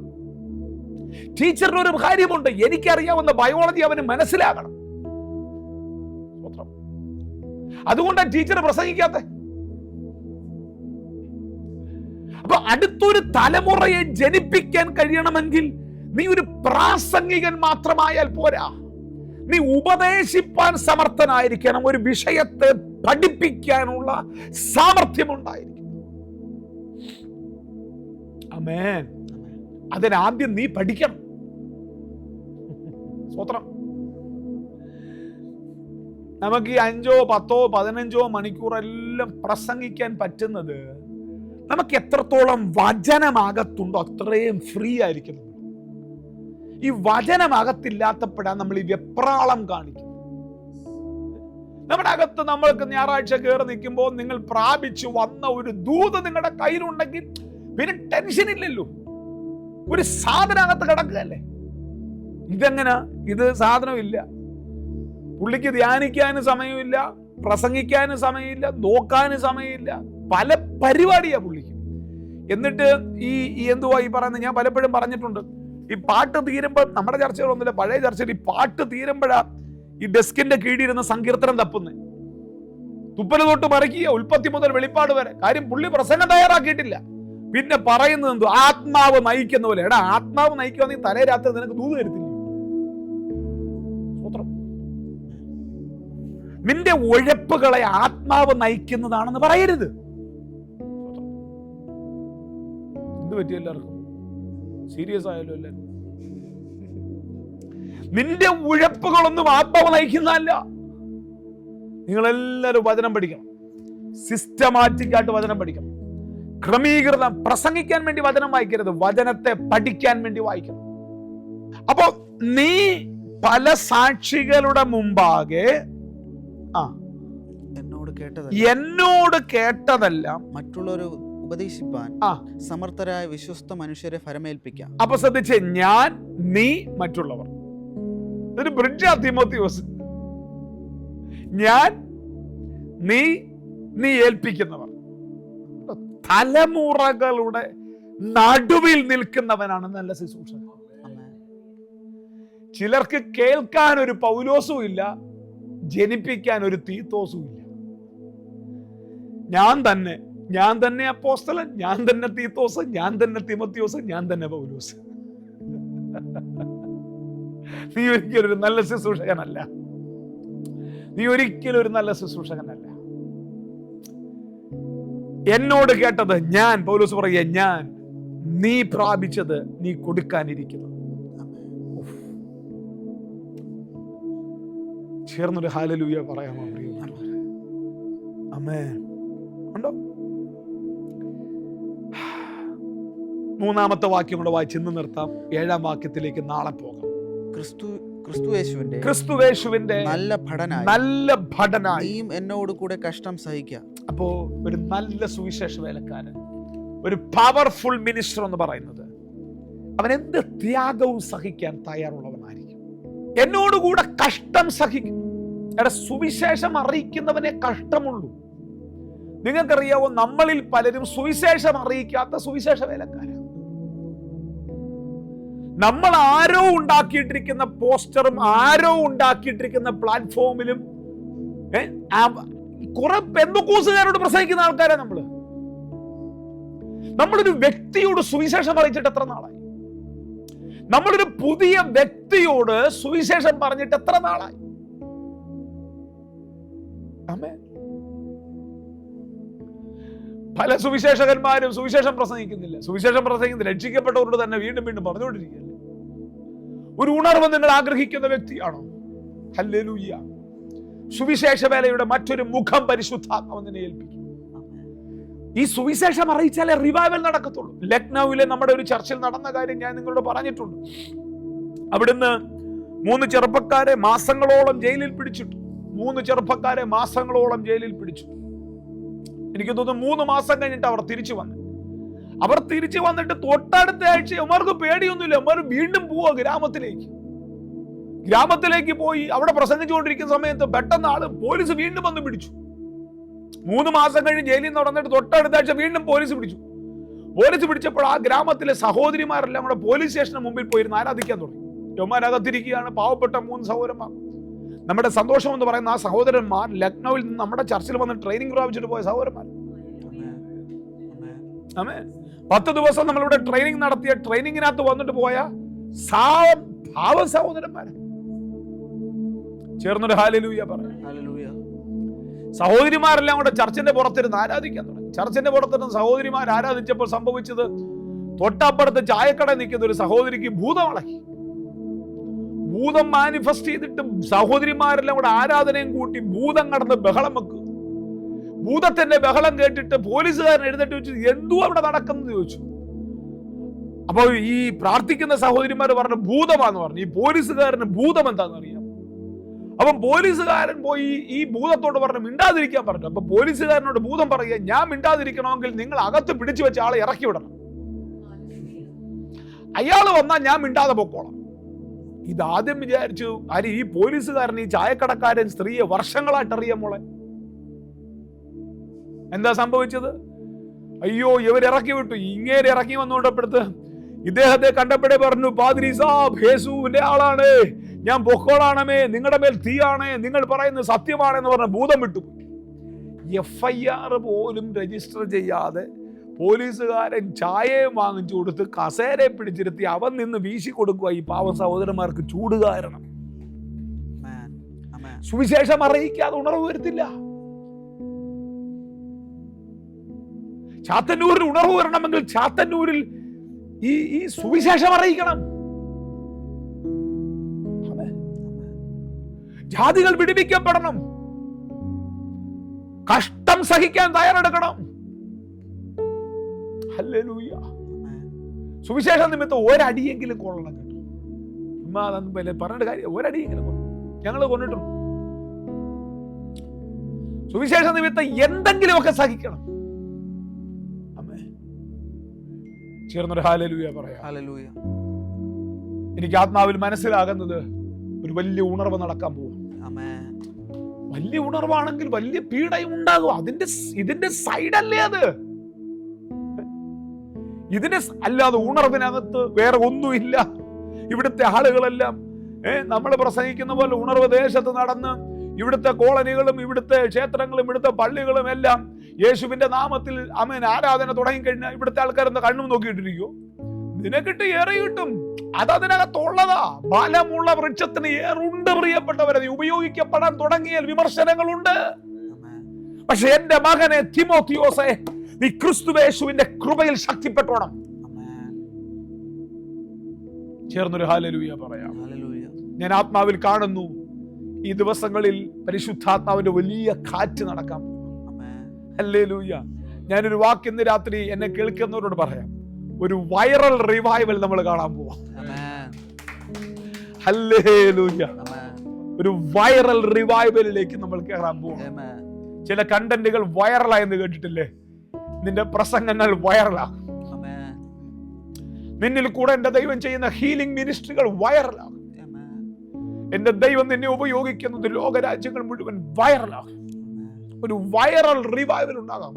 ടീച്ചറിന് ഒരു കാര്യമുണ്ട്, എനിക്കറിയാവുന്ന ബയോളജി അവന് മനസ്സിലാകണം. അതുകൊണ്ടാണ് ടീച്ചർ പ്രസംഗിക്കാത്ത. അപ്പൊ അടുത്തൊരു തലമുറയെ ജനിപ്പിക്കാൻ കഴിയണമെങ്കിൽ നീ ഒരു പ്രാസംഗികൻ മാത്രമായാൽ പോരാ. നീ ഉപദേശിപ്പാൻ സമർത്ഥനായിരിക്കണം. ഒരു വിഷയത്തെ പഠിപ്പിക്കാനുള്ള സാമർഥ്യമുണ്ടായിരിക്കണം. ആമേൻ. അതിനാദ്യം നീ പഠിക്കണം. സ്തോത്രം. നമുക്ക് ഈ 5, 10, 15 മണിക്കൂറെല്ലാം പ്രസംഗിക്കാൻ പറ്റുന്നത് നമുക്ക് എത്രത്തോളം വചനമാകത്തുണ്ടോ അത്രയും ഫ്രീ ആയിരിക്കും. ഈ വചനമകത്തില്ലാത്തപ്പോഴാണ് നമ്മൾ ഈ വെപ്രാളം കാണിക്കുന്നത്. നമ്മുടെ അകത്ത് നമ്മൾക്ക് ഞായറാഴ്ച കയറി നിൽക്കുമ്പോൾ നിങ്ങൾ പ്രാപിച്ചു വന്ന ഒരു ദൂത് നിങ്ങളുടെ കയ്യിലുണ്ടെങ്കിൽ പിന്നെ ടെൻഷൻ ഇല്ലല്ലോ. ഒരു സാധനം അകത്ത് കിടക്കുകയല്ലേ. ഇതെങ്ങനെ? ഇത് സാധനമില്ല. പുള്ളിക്ക് ധ്യാനിക്കാനും സമയമില്ല, പ്രസംഗിക്കാനും സമയമില്ല, നോക്കാനും സമയമില്ല. പല പരിപാടിയാ പുള്ളിക്ക്. എന്നിട്ട് ഈ എന്തുവാ ഈ പറയുന്നത്? ഞാൻ പലപ്പോഴും പറഞ്ഞിട്ടുണ്ട്, ഈ പാട്ട് തീരുമ്പോൾ, നമ്മുടെ ചർച്ചകളൊന്നുമില്ല, പഴയ ചർച്ചയിൽ ഈ പാട്ട് തീരുമ്പോഴാ ഈ ഡെസ്കിന്റെ കീഴിരുന്ന് സങ്കീർത്തനം തപ്പുന്നത്. തുപ്പല് തൊട്ട് മറിക്കുക, ഉൽപ്പത്തി മുതൽ വെളിപ്പാട് വരെ. കാര്യം പുള്ളി പ്രസംഗം തയ്യാറാക്കിയിട്ടില്ല. പിന്നെ പറയുന്നത് എന്തോ ആത്മാവ് നയിക്കുന്ന പോലെ. എടാ, ആത്മാവ് നയിക്കുവാണെങ്കിൽ തലേ രാത്രി നിനക്ക് ദൂത് തരത്തില്ല. നിന്റെ ഉഴപ്പുകളെ ആത്മാവ് നയിക്കുന്നതാണെന്ന് പറയരുത്. എന്ത് പറ്റി എല്ലാവർക്കും? സീരിയസ് ആയാലോ എല്ലാവരും? നിന്റെ ഉഴപ്പുകളൊന്നും ആത്മാവ് നയിക്കുന്നതല്ല. നിങ്ങളെല്ലാവരും വചനം പഠിക്കണം. സിസ്റ്റമാറ്റിക് ആയിട്ട് വചനം പഠിക്കണം. ക്രമീകൃതം. പ്രസംഗിക്കാൻ വേണ്ടി വചനം വായിക്കരുത്, വചനത്തെ പഠിക്കാൻ വേണ്ടി വായിക്കണം. അപ്പോ നീ പല സാക്ഷികളുടെ മുമ്പാകെ എന്നോട് കേട്ടതെല്ലാം മറ്റുള്ളവർ ഉപദേശിപ്പാൻ സമർത്ഥരായ വിശ്വസ്ത മനുഷ്യരെ ഫലമേൽപ്പിക്കാം. അപ്പൊ ശ്രദ്ധിച്ചേ, ഞാൻ, നീ, മറ്റുള്ളവർ. ഇതൊരു ബ്രിഡ്ജാ തിമോത്തിയോസ്. ഞാൻ, നീ, നീ ഏൽപ്പിക്കുന്നവർ. തലമുറകളുടെ നടുവിൽ നിൽക്കുന്നവനാണ് നല്ല ശുശ്രൂഷകൻ. ചിലർക്ക് കേൾക്കാൻ ഒരു പൗലോസും ഇല്ല, ജനിപ്പിക്കാൻ ഒരു തീത്തോസും ഇല്ല. ഞാൻ തന്നെ അപ്പോസ്തലൻ, ഞാൻ തന്നെ തീത്തോസ്, ഞാൻ തന്നെ തിമോത്തിയോസ്, ഞാൻ തന്നെ പൗലോസ്. നീ ഒരിക്കലും ഒരു നല്ല ശുശ്രൂഷകനല്ല. നീ ഒരിക്കലും ഒരു നല്ല ശുശ്രൂഷകനല്ല. എന്നോട് കേട്ടത് ഞാൻ, പൗലോസ് പറയുക, ഞാൻ, നീ പ്രാപിച്ചത് നീ കൊടുക്കാനിരിക്കുന്നു. ചേർന്നൊരു ഹല്ലേലൂയ പറയാമോ? ആമേൻ. ഉണ്ടോ? മൂന്നാമത്തെ വാക്യം കൂടെ വായിച്ച് ഇന്ന് നിർത്താം. 7-ാം വാക്യത്തിലേക്ക് നാളെ പോകാം. ക്രിസ്തുവേശുവിന്റെ നല്ല ഭടനായി നീയും എന്നോട് കൂടെ കഷ്ടം സഹിക്കുക. അപ്പോ ഒരു നല്ല സുവിശേഷ വേലക്കാരൻ, ഒരു പവർഫുൾ മിനിസ്റ്റർ എന്ന് പറയുന്നത് അവൻ എന്ത് ത്യാഗവും സഹിക്കാൻ തയ്യാറുള്ളവനായിരിക്കും. എന്നോടുകൂടെ കഷ്ടം സഹിക്കും. സുവിശേഷം അറിയിക്കുന്നവനെ കഷ്ടമുള്ളൂ. നിങ്ങൾക്കറിയാവോ, നമ്മളിൽ പലരും സുവിശേഷം അറിയിക്കാത്ത സുവിശേഷ വേലക്കാരാണ്. നമ്മൾ ആരോ ഉണ്ടാക്കിയിട്ടിരിക്കുന്ന പോസ്റ്ററും ആരോ ഉണ്ടാക്കിയിട്ടിരിക്കുന്ന പ്ലാറ്റ്ഫോമിലും കുറെ പെന്തക്കോസുകാരോട് പ്രസംഗിക്കുന്ന ആൾക്കാരാണ് നമ്മളൊരു വ്യക്തിയോട് സുവിശേഷം അറിയിച്ചിട്ട് എത്ര നാളായി? നമ്മളൊരു പുതിയ വ്യക്തിയോട് സുവിശേഷം പറഞ്ഞിട്ട് എത്ര നാളായി? പല സുവിശേഷകന്മാരും സുവിശേഷം പ്രസംഗിക്കുന്നില്ല. രക്ഷിക്കപ്പെട്ടവരോട് തന്നെ വീണ്ടും വീണ്ടും പറഞ്ഞുകൊണ്ടിരിക്കുകയല്ലേ. ഒരു ഉണർവ് നിങ്ങൾ ആഗ്രഹിക്കുന്ന വ്യക്തിയാണോ? ഹല്ലേലൂയ. സുവിശേഷ വേലയുടെ മറ്റൊരു മുഖം പരിശുദ്ധാത്മാവ് നിന്നെ ഏൽപ്പിക്കും. ഈ സുവിശേഷം അറിയിച്ചാലേ റിവൈവൽ നടക്കത്തുള്ളൂ. ലക്നൌവിലെ നമ്മുടെ ഒരു ചർച്ചിൽ നടന്ന കാര്യം ഞാൻ നിങ്ങളോട് പറഞ്ഞിട്ടുണ്ട്. അവിടുന്ന് 3 ചെറുപ്പക്കാരെ മാസങ്ങളോളം ജയിലിൽ പിടിച്ചിട്ടു. 3 ചെറുപ്പക്കാരെ മാസങ്ങളോളം ജയിലിൽ പിടിച്ചു. എനിക്ക് തോന്നുന്നു 3 മാസം കഴിഞ്ഞിട്ട് അവർ തിരിച്ചു വന്നിട്ട് തൊട്ടടുത്ത ആഴ്ച അവർക്ക് പേടിയൊന്നുമില്ല. അവർ വീണ്ടും പോവുക ഗ്രാമത്തിലേക്ക് പോയി അവിടെ പ്രസംഗിച്ചുകൊണ്ടിരിക്കുന്ന സമയത്ത് പെട്ടെന്ന് പോലീസ് വീണ്ടും വന്ന് പിടിച്ചു. 3 മാസം കഴിഞ്ഞ് ജയിലിൽ നിന്ന് നടന്നിട്ട് തൊട്ടടുത്ത ആഴ്ച വീണ്ടും പോലീസ് പിടിച്ചപ്പോൾ ആ ഗ്രാമത്തിലെ സഹോദരിമാരെല്ലാം കൂടെ പോലീസ് സ്റ്റേഷന് മുമ്പിൽ പോയിരുന്ന് ആരാധിക്കാൻ തുടങ്ങി. യവന്മാരകത്തിരിക്കുകയാണ്, പാവപ്പെട്ട 3 സഹോദരന്മാർ. നമ്മുടെ സന്തോഷം എന്ന് പറയുന്ന ആ സഹോദരന്മാർ ലക്നൌവിൽ നിന്ന് നമ്മുടെ ചർച്ചിൽ വന്ന് ട്രെയിനിങ് പ്രാപിച്ചിട്ട് പോയ സഹോദരന്മാർ. 10 ദിവസം നമ്മളിവിടെ ട്രെയിനിങ് നടത്തിയ ട്രെയിനിങ്ങിനകത്ത് വന്നിട്ട് പോയ സഹോദരന്മാർ. ചേർന്നൊരു ഹല്ലേലൂയ പറയാം. സഹോദരിമാരെല്ലാം കൂടെ ചർച്ചിന്റെ പുറത്തിരുന്ന് ആരാധിക്കാൻ തുടങ്ങി. ചർച്ചിന്റെ പുറത്തിരുന്ന് സഹോദരിമാർ ആരാധിച്ചപ്പോൾ സംഭവിച്ചത്, തൊട്ടപ്പുറത്ത് ചായക്കട നിൽക്കുന്ന ഒരു സഹോദരിക്ക് ഭൂതം മാനിഫെസ്റ്റ് ചെയ്തിട്ട് സഹോദരിമാരെല്ലാം കൂടെ ആരാധനയും കൂട്ടി ഭൂതം കടന്ന് ബഹളം വെക്കുക. ഭൂതത്തിന്റെ ബഹളം കേട്ടിട്ട് പോലീസുകാരൻ എഴുന്നേറ്റ് വെച്ചു, എന്തോ അവിടെ നടക്കുന്നത് ചോദിച്ചു. അപ്പൊ ഈ പ്രാർത്ഥിക്കുന്ന സഹോദരിമാർ പറഞ്ഞു ഭൂതമാന്ന് പറഞ്ഞു. ഈ പോലീസുകാരന് ഭൂതം എന്താണെന്ന് അറിയാം. അപ്പം പോലീസുകാരൻ പോയി ഈ ഭൂതത്തോട് പറഞ്ഞു മിണ്ടാതിരിക്കാൻ പറഞ്ഞു. അപ്പൊ പോലീസുകാരനോട് ഭൂതം പറയുക, ഞാൻ മിണ്ടാതിരിക്കണമെങ്കിൽ നിങ്ങൾ അകത്ത് പിടിച്ചു വെച്ച ആളെ ഇറക്കി വിടണം. അയാള് വന്നാൽ ഞാൻ മിണ്ടാതെ പൊക്കോളാം. ഇതാദ്യം വിചാരിച്ചു, ഈ പോലീസുകാരൻ ഈ ചായക്കടക്കാരൻ സ്ത്രീയെ വർഷങ്ങളായിട്ട് അറിയാം മോളെ. എന്താ സംഭവിച്ചത്? അയ്യോ, ഇവരിറക്കി വിട്ടു. ഇങ്ങേര് ഇറങ്ങി വന്നുകൊണ്ടപ്പെടുത്ത് ഇദ്ദേഹത്തെ കണ്ടപ്പോഴേ പറഞ്ഞു, പാദ്രി സാബ് യേശുവിന്റെ ആളാണ്, ഞാൻ പൊക്കോളാണമേ, നിങ്ങളുടെ മേൽ തീയാണേ, നിങ്ങൾ പറയുന്നത് സത്യമാണെന്ന് പറഞ്ഞ ഭൂതം വിട്ടു. FIR പോലും രജിസ്റ്റർ ചെയ്യാതെ പോലീസുകാരൻ ചായയും വാങ്ങിച്ചു കൊടുത്ത് കസേരയെ പിടിച്ചിരുത്തി അവൻ നിന്ന് വീശി കൊടുക്കുക ഈ പാവ സഹോദരന്മാർക്ക് ചൂട് കാരണം. സുവിശേഷം അറിയിക്കാതെ ഉണർവ് വരുത്തില്ല. ചാത്തന്നൂരിൽ ഉണർവ് വരണമെങ്കിൽ ചാത്തന്നൂരിൽ ഈ സുവിശേഷം അറിയിക്കണം. ജാതികൾ വിടുവിക്കപ്പെടണം. കഷ്ടം സഹിക്കാൻ തയ്യാറെടുക്കണം. ഹല്ലേലൂയ. സുവിശേഷ നിമിത്തം ഒരടിയെങ്കിലും കൊള്ളണം കേട്ടോ. പറഞ്ഞിട്ട് കാര്യം ഒരടിയെങ്കിലും ഞങ്ങൾ കൊണ്ടിട്ടുണ്ട്. സുവിശേഷ നിമിത്തം എന്തെങ്കിലുമൊക്കെ സഹിക്കണം. ചേർന്നൊരു ഹല്ലേലൂയ പറയാം. ഹല്ലേലൂയ. എനിക്ക് ആത്മാവിൽ മനസ്സിലാകുന്നത് ഒരു വലിയ ഉണർവ് നടക്കാൻ പോവാ. വലിയ ഉണർവാണെങ്കിൽ വലിയ പീഡയും ഉണ്ടാകും. ഇതിന്റെ സൈഡല്ലേ അത്. ഇതിന്റെ അല്ലാതെ ഉണർവിനകത്ത് വേറെ ഒന്നുമില്ല. ഇവിടുത്തെ ആളുകളെല്ലാം നമ്മൾ പ്രസംഗിക്കുന്ന പോലെ ഉണർവ് ദേശത്ത് നടന്ന് ഇവിടുത്തെ കോളനികളും ഇവിടുത്തെ ക്ഷേത്രങ്ങളും ഇവിടുത്തെ പള്ളികളും എല്ലാം യേശുവിന്റെ നാമത്തിൽ ആരാധന തുടങ്ങിക്കഴിഞ്ഞാൽ ഇവിടുത്തെ ആൾക്കാരെന്താ കണ്ണും നോക്കിയിട്ടിരിക്കോ? നിനക്കിട്ട് ഏറെ കിട്ടും. അതതിനകത്തുള്ളതാ. ബലമുള്ള വൃക്ഷത്തിന് ഏറുണ്ട് പ്രിയപ്പെട്ടവരെ. നീ ഉപയോഗിക്കപ്പെടാൻ തുടങ്ങിയാൽ വിമർശനങ്ങളുണ്ട്. പക്ഷെ എന്റെ മകനെ തിമോത്തിയോസേ, നീ ക്രിസ്തുയേശുവിന്റെ കൃപയിൽ ശക്തിപ്പെട്ടോണം. ചേർന്നൊരു ഹല്ലേലൂയ പറയാം. ഞാൻ ആത്മാവിൽ കാണുന്നു ഈ ദിവസങ്ങളിൽ പരിശുദ്ധാത്മാവിന്റെ വലിയ കാറ്റ് നടക്കാം. ഹല്ലേലൂയ. ഞാനൊരു വാക്ക് ഇന്ന് രാത്രി എന്നെ കേൾക്കുന്നവരോട് പറയാം. ഒരു വൈറൽ റിവൈവൽ നമ്മൾ കാണാൻ പോവാം. ഹല്ലേലൂയ. ഒരു വൈറൽ റിവൈവലിലേക്ക് നമ്മൾ കയറാൻ പോവാം. ചില കണ്ടന്റുകൾ വൈറലായെന്ന് കേട്ടിട്ടില്ലേ? നിന്റെ പ്രസംഗങ്ങൾ വൈറലാകും. നിന്നിൽ കൂടെ എന്റെ ദൈവം ചെയ്യുന്ന ഹീലിംഗ് മിനിസ്ട്രികൾ വൈറലാകും. എന്റെ ദൈവം നിന്നെ ഉപയോഗിക്കുന്നത് ലോകരാജ്യങ്ങൾ മുഴുവൻ വൈറലാകും. ഒരു വൈറൽ റിവൈവൽ ഉണ്ടാകാം.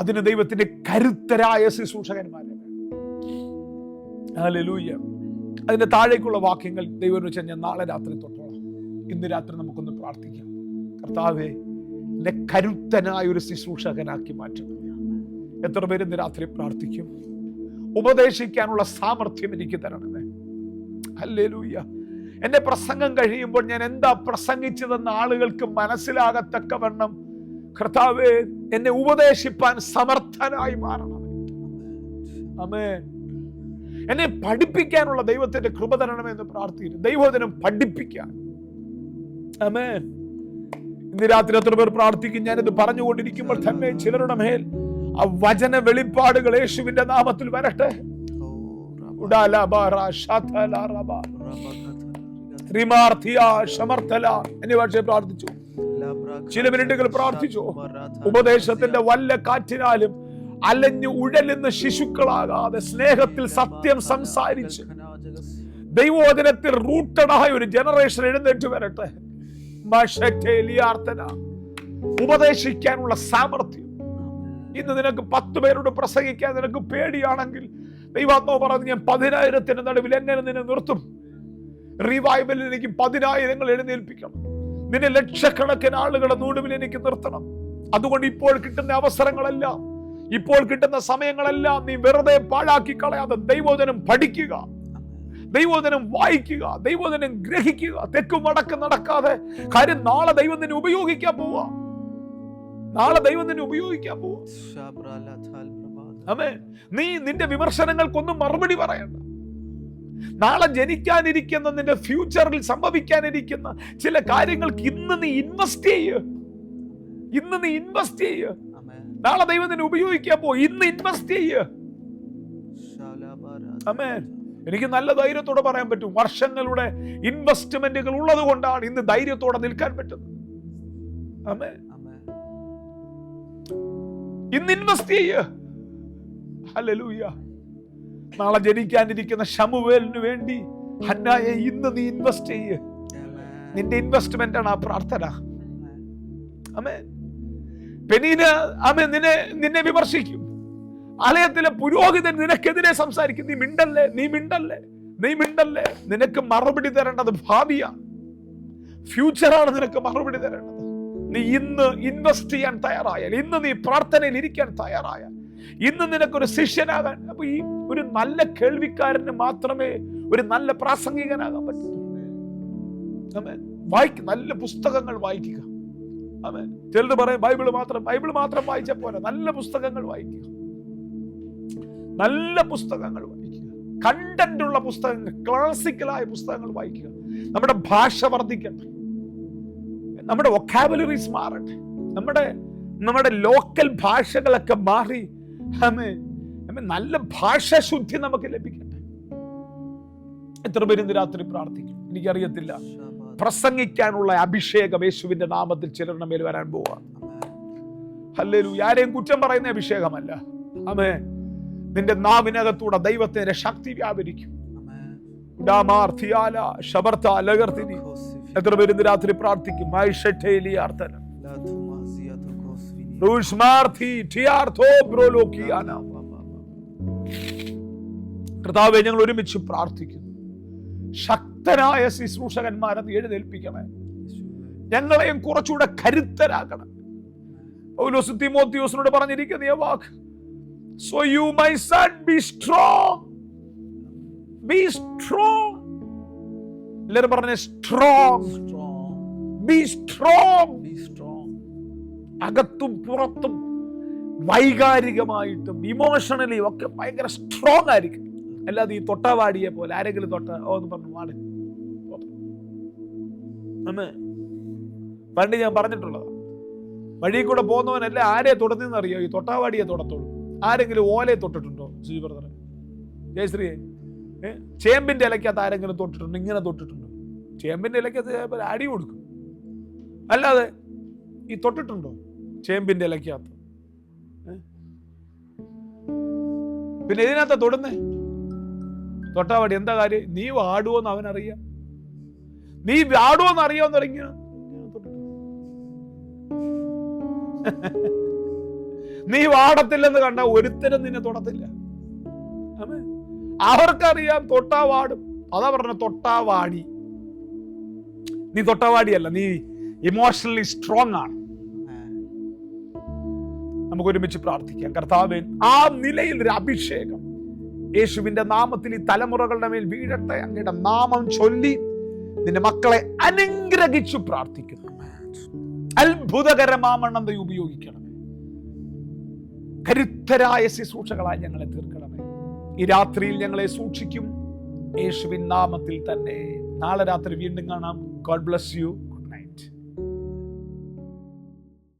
അതിന് ദൈവത്തിന്റെ കരുത്തരായ ശുശ്രൂഷകന്മാരെ. ഹല്ലേലൂയ. അതിന്റെ താഴേക്കുള്ള വാക്യങ്ങൾ ദൈവം വെച്ചാൽ ഞാൻ നാളെ രാത്രി തൊട്ടോളാം. ഇന്ന് രാത്രി നമുക്കൊന്ന് പ്രാർത്ഥിക്കാം. കർത്താവേ, എന്നെ കരുത്തനായ ഒരു ശുശ്രൂഷകനാക്കി മാറ്റണം. എത്ര പേര് ഇന്ന് രാത്രി പ്രാർത്ഥിക്കും? ഉപദേശിക്കാനുള്ള സാമർഥ്യം എനിക്ക് തരണമേ. ഹല്ലേലൂയ. എന്റെ പ്രസംഗം കഴിയുമ്പോൾ ഞാൻ എന്താ പ്രസംഗിച്ചതെന്ന് ആളുകൾക്ക് മനസ്സിലാകത്തക്കവണ്ണം കർത്താവേ, എന്നെ ഉപദേശിപ്പാൻ സമർത്ഥനായി മാറണമേ. ആമേൻ. എന്നെ പഠിപ്പിക്കാനുള്ള ദൈവത്തിന്റെ കൃപ തരണമെന്ന് പ്രാർത്ഥിക്കുന്നു. ദൈവവചനം പഠിപ്പിക്കാൻ. ആമേൻ. ഇന്ന് രാത്രി എത്ര പേർ പ്രാർത്ഥിക്കും? ഞാനിത് പറഞ്ഞുകൊണ്ടിരിക്കുമ്പോൾ തന്നെ ചിലരുടെ മേൽ ആ വചന വെളിപ്പാടുകൾ യേശുവിന്റെ നാമത്തിൽ വരട്ടെ. പ്രാർത്ഥിച്ചു. ചില മിനിറ്റുകൾ പ്രാർത്ഥിച്ചു. ഉപദേശത്തിന്റെ വല്ല കാറ്റിനാലും അലഞ്ഞു ഉഴലുന്ന ശിശുക്കളാകാതെ സ്നേഹത്തിൽ സത്യം സംസാരിച്ച് ദൈവവചനത്തിൽ റൂട്ടഡായ ഒരു ജനറേഷൻ എഴുന്നേറ്റ് വരട്ടെ. ഉപദേശിക്കാനുള്ള സാമർത്ഥ്യം. ഇന്ന് നിനക്ക് 10 പേരോട് പ്രസംഗിക്കാൻ നിനക്ക് പേടിയാണെങ്കിൽ ദൈവാത്മാവ് പറഞ്ഞു, ഞാൻ 10,000 നടുവിൽ എങ്ങനെ നിന്നെ നിർത്തും? റിവൈവലിൽ എനിക്ക് 10,000 എഴുന്നേൽപ്പിക്കണം. നിന്നെ ലക്ഷക്കണക്കിന് ആളുകളുടെ നടുവിൽ എനിക്ക് നിർത്തണം. അതുകൊണ്ട് ഇപ്പോൾ കിട്ടുന്ന അവസരങ്ങളെല്ലാം, ഇപ്പോൾ കിട്ടുന്ന സമയങ്ങളെല്ലാം നീ വെറുതെ പാഴാക്കി കളയാതെ ദൈവവചനം പഠിക്കുക, ദൈവവചനം വായിക്കുക, ദൈവവചനം ഗ്രഹിക്കുക. തെക്കും വടക്കും നടക്കാതെ. കാര്യം നാളെ ദൈവം നിന്നെ ഉപയോഗിക്കാൻ പോവാ. നാളെ ദൈവം നിന്നെ ഉപയോഗിക്കാൻ പോവാ. ആമേൻ. നീ നിന്റെ വിമർശനങ്ങൾക്കൊന്നും മറുപടി പറയണ്ട. നാളെ ജനിക്കാനിരിക്കുന്ന നിന്റെ ഫ്യൂച്ചറിൽ സംഭവിക്കാനിരിക്കുന്ന ചില കാര്യങ്ങൾക്ക് ഇന്ന് നീ ഇൻവെസ്റ്റ് ചെയ്യ്. ഇന്ന് നീ ഇൻവെസ്റ്റ് ചെയ്യ്. നാളെ ദൈവം നിന്നെ ഉപയോഗിക്കാൻ പോ. ഇന്ന് ഇൻവെസ്റ്റ് ചെയ്യ്. ആമേൻ. എനിക്ക് നല്ല ധൈര്യത്തോടെ പറയാൻ പറ്റും, വർഷങ്ങളുടെ ഇൻവെസ്റ്റ്മെന്റുകൾ ഉള്ളത് കൊണ്ടാണ് ഇന്ന് ധൈര്യത്തോടെ നിൽക്കാൻ പറ്റുന്നത്. ആമേൻ. ഇന്ന് ഇൻവെസ്റ്റ് ചെയ്യ്. ഹല്ലേലൂയ. നാളെ ജനിക്കാനിരിക്കുന്ന ശമൂവേലിന് വേണ്ടി ഹന്നായെ ഇന്ന് നീ ഇൻവെസ്റ്റ് ചെയ്യ്. നിന്റെ ഇൻവെസ്റ്റ്മെന്റ് ആണ് ആ പ്രാർത്ഥന. ആമേൻ. പെനീന ആമേൻ നിന്നെ വിമർശിക്കും. ആലയത്തിലെ പുരോഹിതൻ നിനക്കെതിരെ സംസാരിക്കും. നീ മിണ്ടല്ലേ, നീ മിണ്ടല്ലേ, നീ മിണ്ടല്ലേ. നിനക്ക് മറുപടി തരേണ്ടത് ഭാവിയാണ്, ഫ്യൂച്ചറാണ് നിനക്ക് മറുപടി തരേണ്ടത്. നീ ഇന്ന് ഇൻവെസ്റ്റ് ചെയ്യാൻ തയ്യാറായാൽ, ഇന്ന് നീ പ്രാർത്ഥനയിൽ ഇരിക്കാൻ തയ്യാറായാൽ, ഇന്ന് നിനക്കൊരു ശിഷ്യനാകാൻ. അപ്പൊ ഈ ഒരു നല്ല കേൾവിക്കാരന് മാത്രമേ ഒരു നല്ല പ്രാസംഗികനാകാൻ പറ്റൂ. നല്ല പുസ്തകങ്ങൾ വായിക്കുക. ചിലത് പറയും ബൈബിൾ മാത്രം വായിച്ചാൽ പോരാ, നല്ല പുസ്തകങ്ങൾ വായിക്കുക. നല്ല പുസ്തകങ്ങൾ വായിക്കുക. കണ്ടന്റ് ഉള്ള പുസ്തകങ്ങൾ, ക്ലാസിക്കലായ പുസ്തകങ്ങൾ വായിക്കുക. നമ്മുടെ ഭാഷ വർദ്ധിക്കട്ടെ, നമ്മുടെ വൊക്കാബുലറീസ് മാറട്ടെ, നമ്മുടെ ലോക്കൽ ഭാഷകളൊക്കെ മാറി നല്ല ഭാഷാശുദ്ധി നമുക്ക് ലഭിക്കട്ടെ. എത്ര പേര് ഇന്ന് രാത്രി പ്രാർത്ഥിക്കും? എനിക്കറിയത്തില്ല. പ്രസംഗിക്കാനുള്ള അഭിഷേകം യേശുവിന്റെ നാമത്തിൽ ചിലരുടെ മേൽ വരാൻ പോവാ. ഹല്ലേലൂയ. ആരെയും കുറ്റം പറയുന്ന അഭിഷേകമല്ല. ആമേൻ. നിന്റെ നാവിനകത്തൂടെ ദൈവത്തിന്റെ ശക്തി വ്യാപരിക്കും. എത്ര പേര് ഇന്ന് രാത്രി പ്രാർത്ഥിക്കും? കർത്താവേ, ഞങ്ങൾ ഒരുമിച്ച് പ്രാർത്ഥിക്കുന്നു. ശക്തനായ ശുശ്രൂഷകന്മാരെ എഴുന്നേൽപ്പിക്കണേ. ഞങ്ങളെയും കുറച്ചുകൂടെ കരുത്തരാക്കണം. പൗലോസ് തിമോത്തിയോസിനോട് പറഞ്ഞിരിക്കുന്ന ഈ വാക്ക്, so you my son be strong, be strong. എല്ലാവരും പറഞ്ഞ strong, be strong. അകത്തും പുറത്തും വൈകാരികമായിട്ടും ഇമോഷണലി ഒക്കെ ഭയങ്കര സ്ട്രോങ് ആയിരിക്കും. അല്ലാതെ ഈ തൊട്ടവാടിയെ പോലെ ആരെങ്കിലും എന്ന് പറഞ്ഞു വാടി. പണ്ട് ഞാൻ പറഞ്ഞിട്ടുള്ളതാ, വഴി കൂടെ പോകുന്നവനല്ല ആരെ തൊടുന്നതെന്ന് അറിയോ? ഈ തൊട്ടാവാടിയെ തൊടത്തുള്ളൂ. ആരെങ്കിലും ഓലയെ തൊട്ടിട്ടുണ്ടോ? ശ്രീ ബ്രദറെ, ജയശ്രീയെ, ചേമ്പിന്റെ ഇലക്കകത്ത് ആരെങ്കിലും തൊട്ടിട്ടുണ്ടോ? ഇങ്ങനെ തൊട്ടിട്ടുണ്ടോ? ചേമ്പിന്റെ ഇലക്കകത്ത് അടി കൊടുക്കും. അല്ലാതെ ഈ തൊട്ടിട്ടുണ്ടോ ചേമ്പിന്റെ ഇലക്കകത്ത്? പിന്നെ ഇതിനകത്ത് തൊടുന്നേ തൊട്ടാവാടി. എന്താ കാര്യം? നീ വാടുവോന്ന് അവനറിയാം, നീ വാടുവോന്ന് അറിയാവുന്ന ഇങ്ങനെ നീ വാടത്തില്ലെന്ന് കണ്ട ഒരുത്തരും നിന്നെ തൊടത്തില്ല. അവർക്കറിയാം തൊട്ടാവാടും. അതാ പറഞ്ഞ തൊട്ടാവാടി. നീ തൊട്ടാവാടിയല്ല, നീ ഇമോഷണലി സ്ട്രോങ് ആണ്. നമുക്ക് ഒരുമിച്ച് പ്രാർത്ഥിക്കാം. കർത്താവേ, ആ നിലയിൽ ഒരു അഭിഷേകം യേശുവിന്റെ നാമത്തിൽ ഈ തലമുറകളുടെ മേൽ വീഴട്ടെ. അങ്ങയുടെ നാമം ചൊല്ലി നിന്റെ മക്കളെ അനുഗ്രഹിച്ചു പ്രാർത്ഥിക്കുന്നു. അത്ഭുതകരമാമണ്ണം നീ ഉപയോഗിക്കണമേ. കരുത്തരായ ശുശ്രൂഷകളായി ഞങ്ങളെ തീർക്കണമേ. ഈ രാത്രിയിൽ ഞങ്ങളെ സൂക്ഷിക്കും യേശുവിൻ നാമത്തിൽ തന്നെ. നാളെ രാത്രി വീണ്ടും കാണാം. God bless you.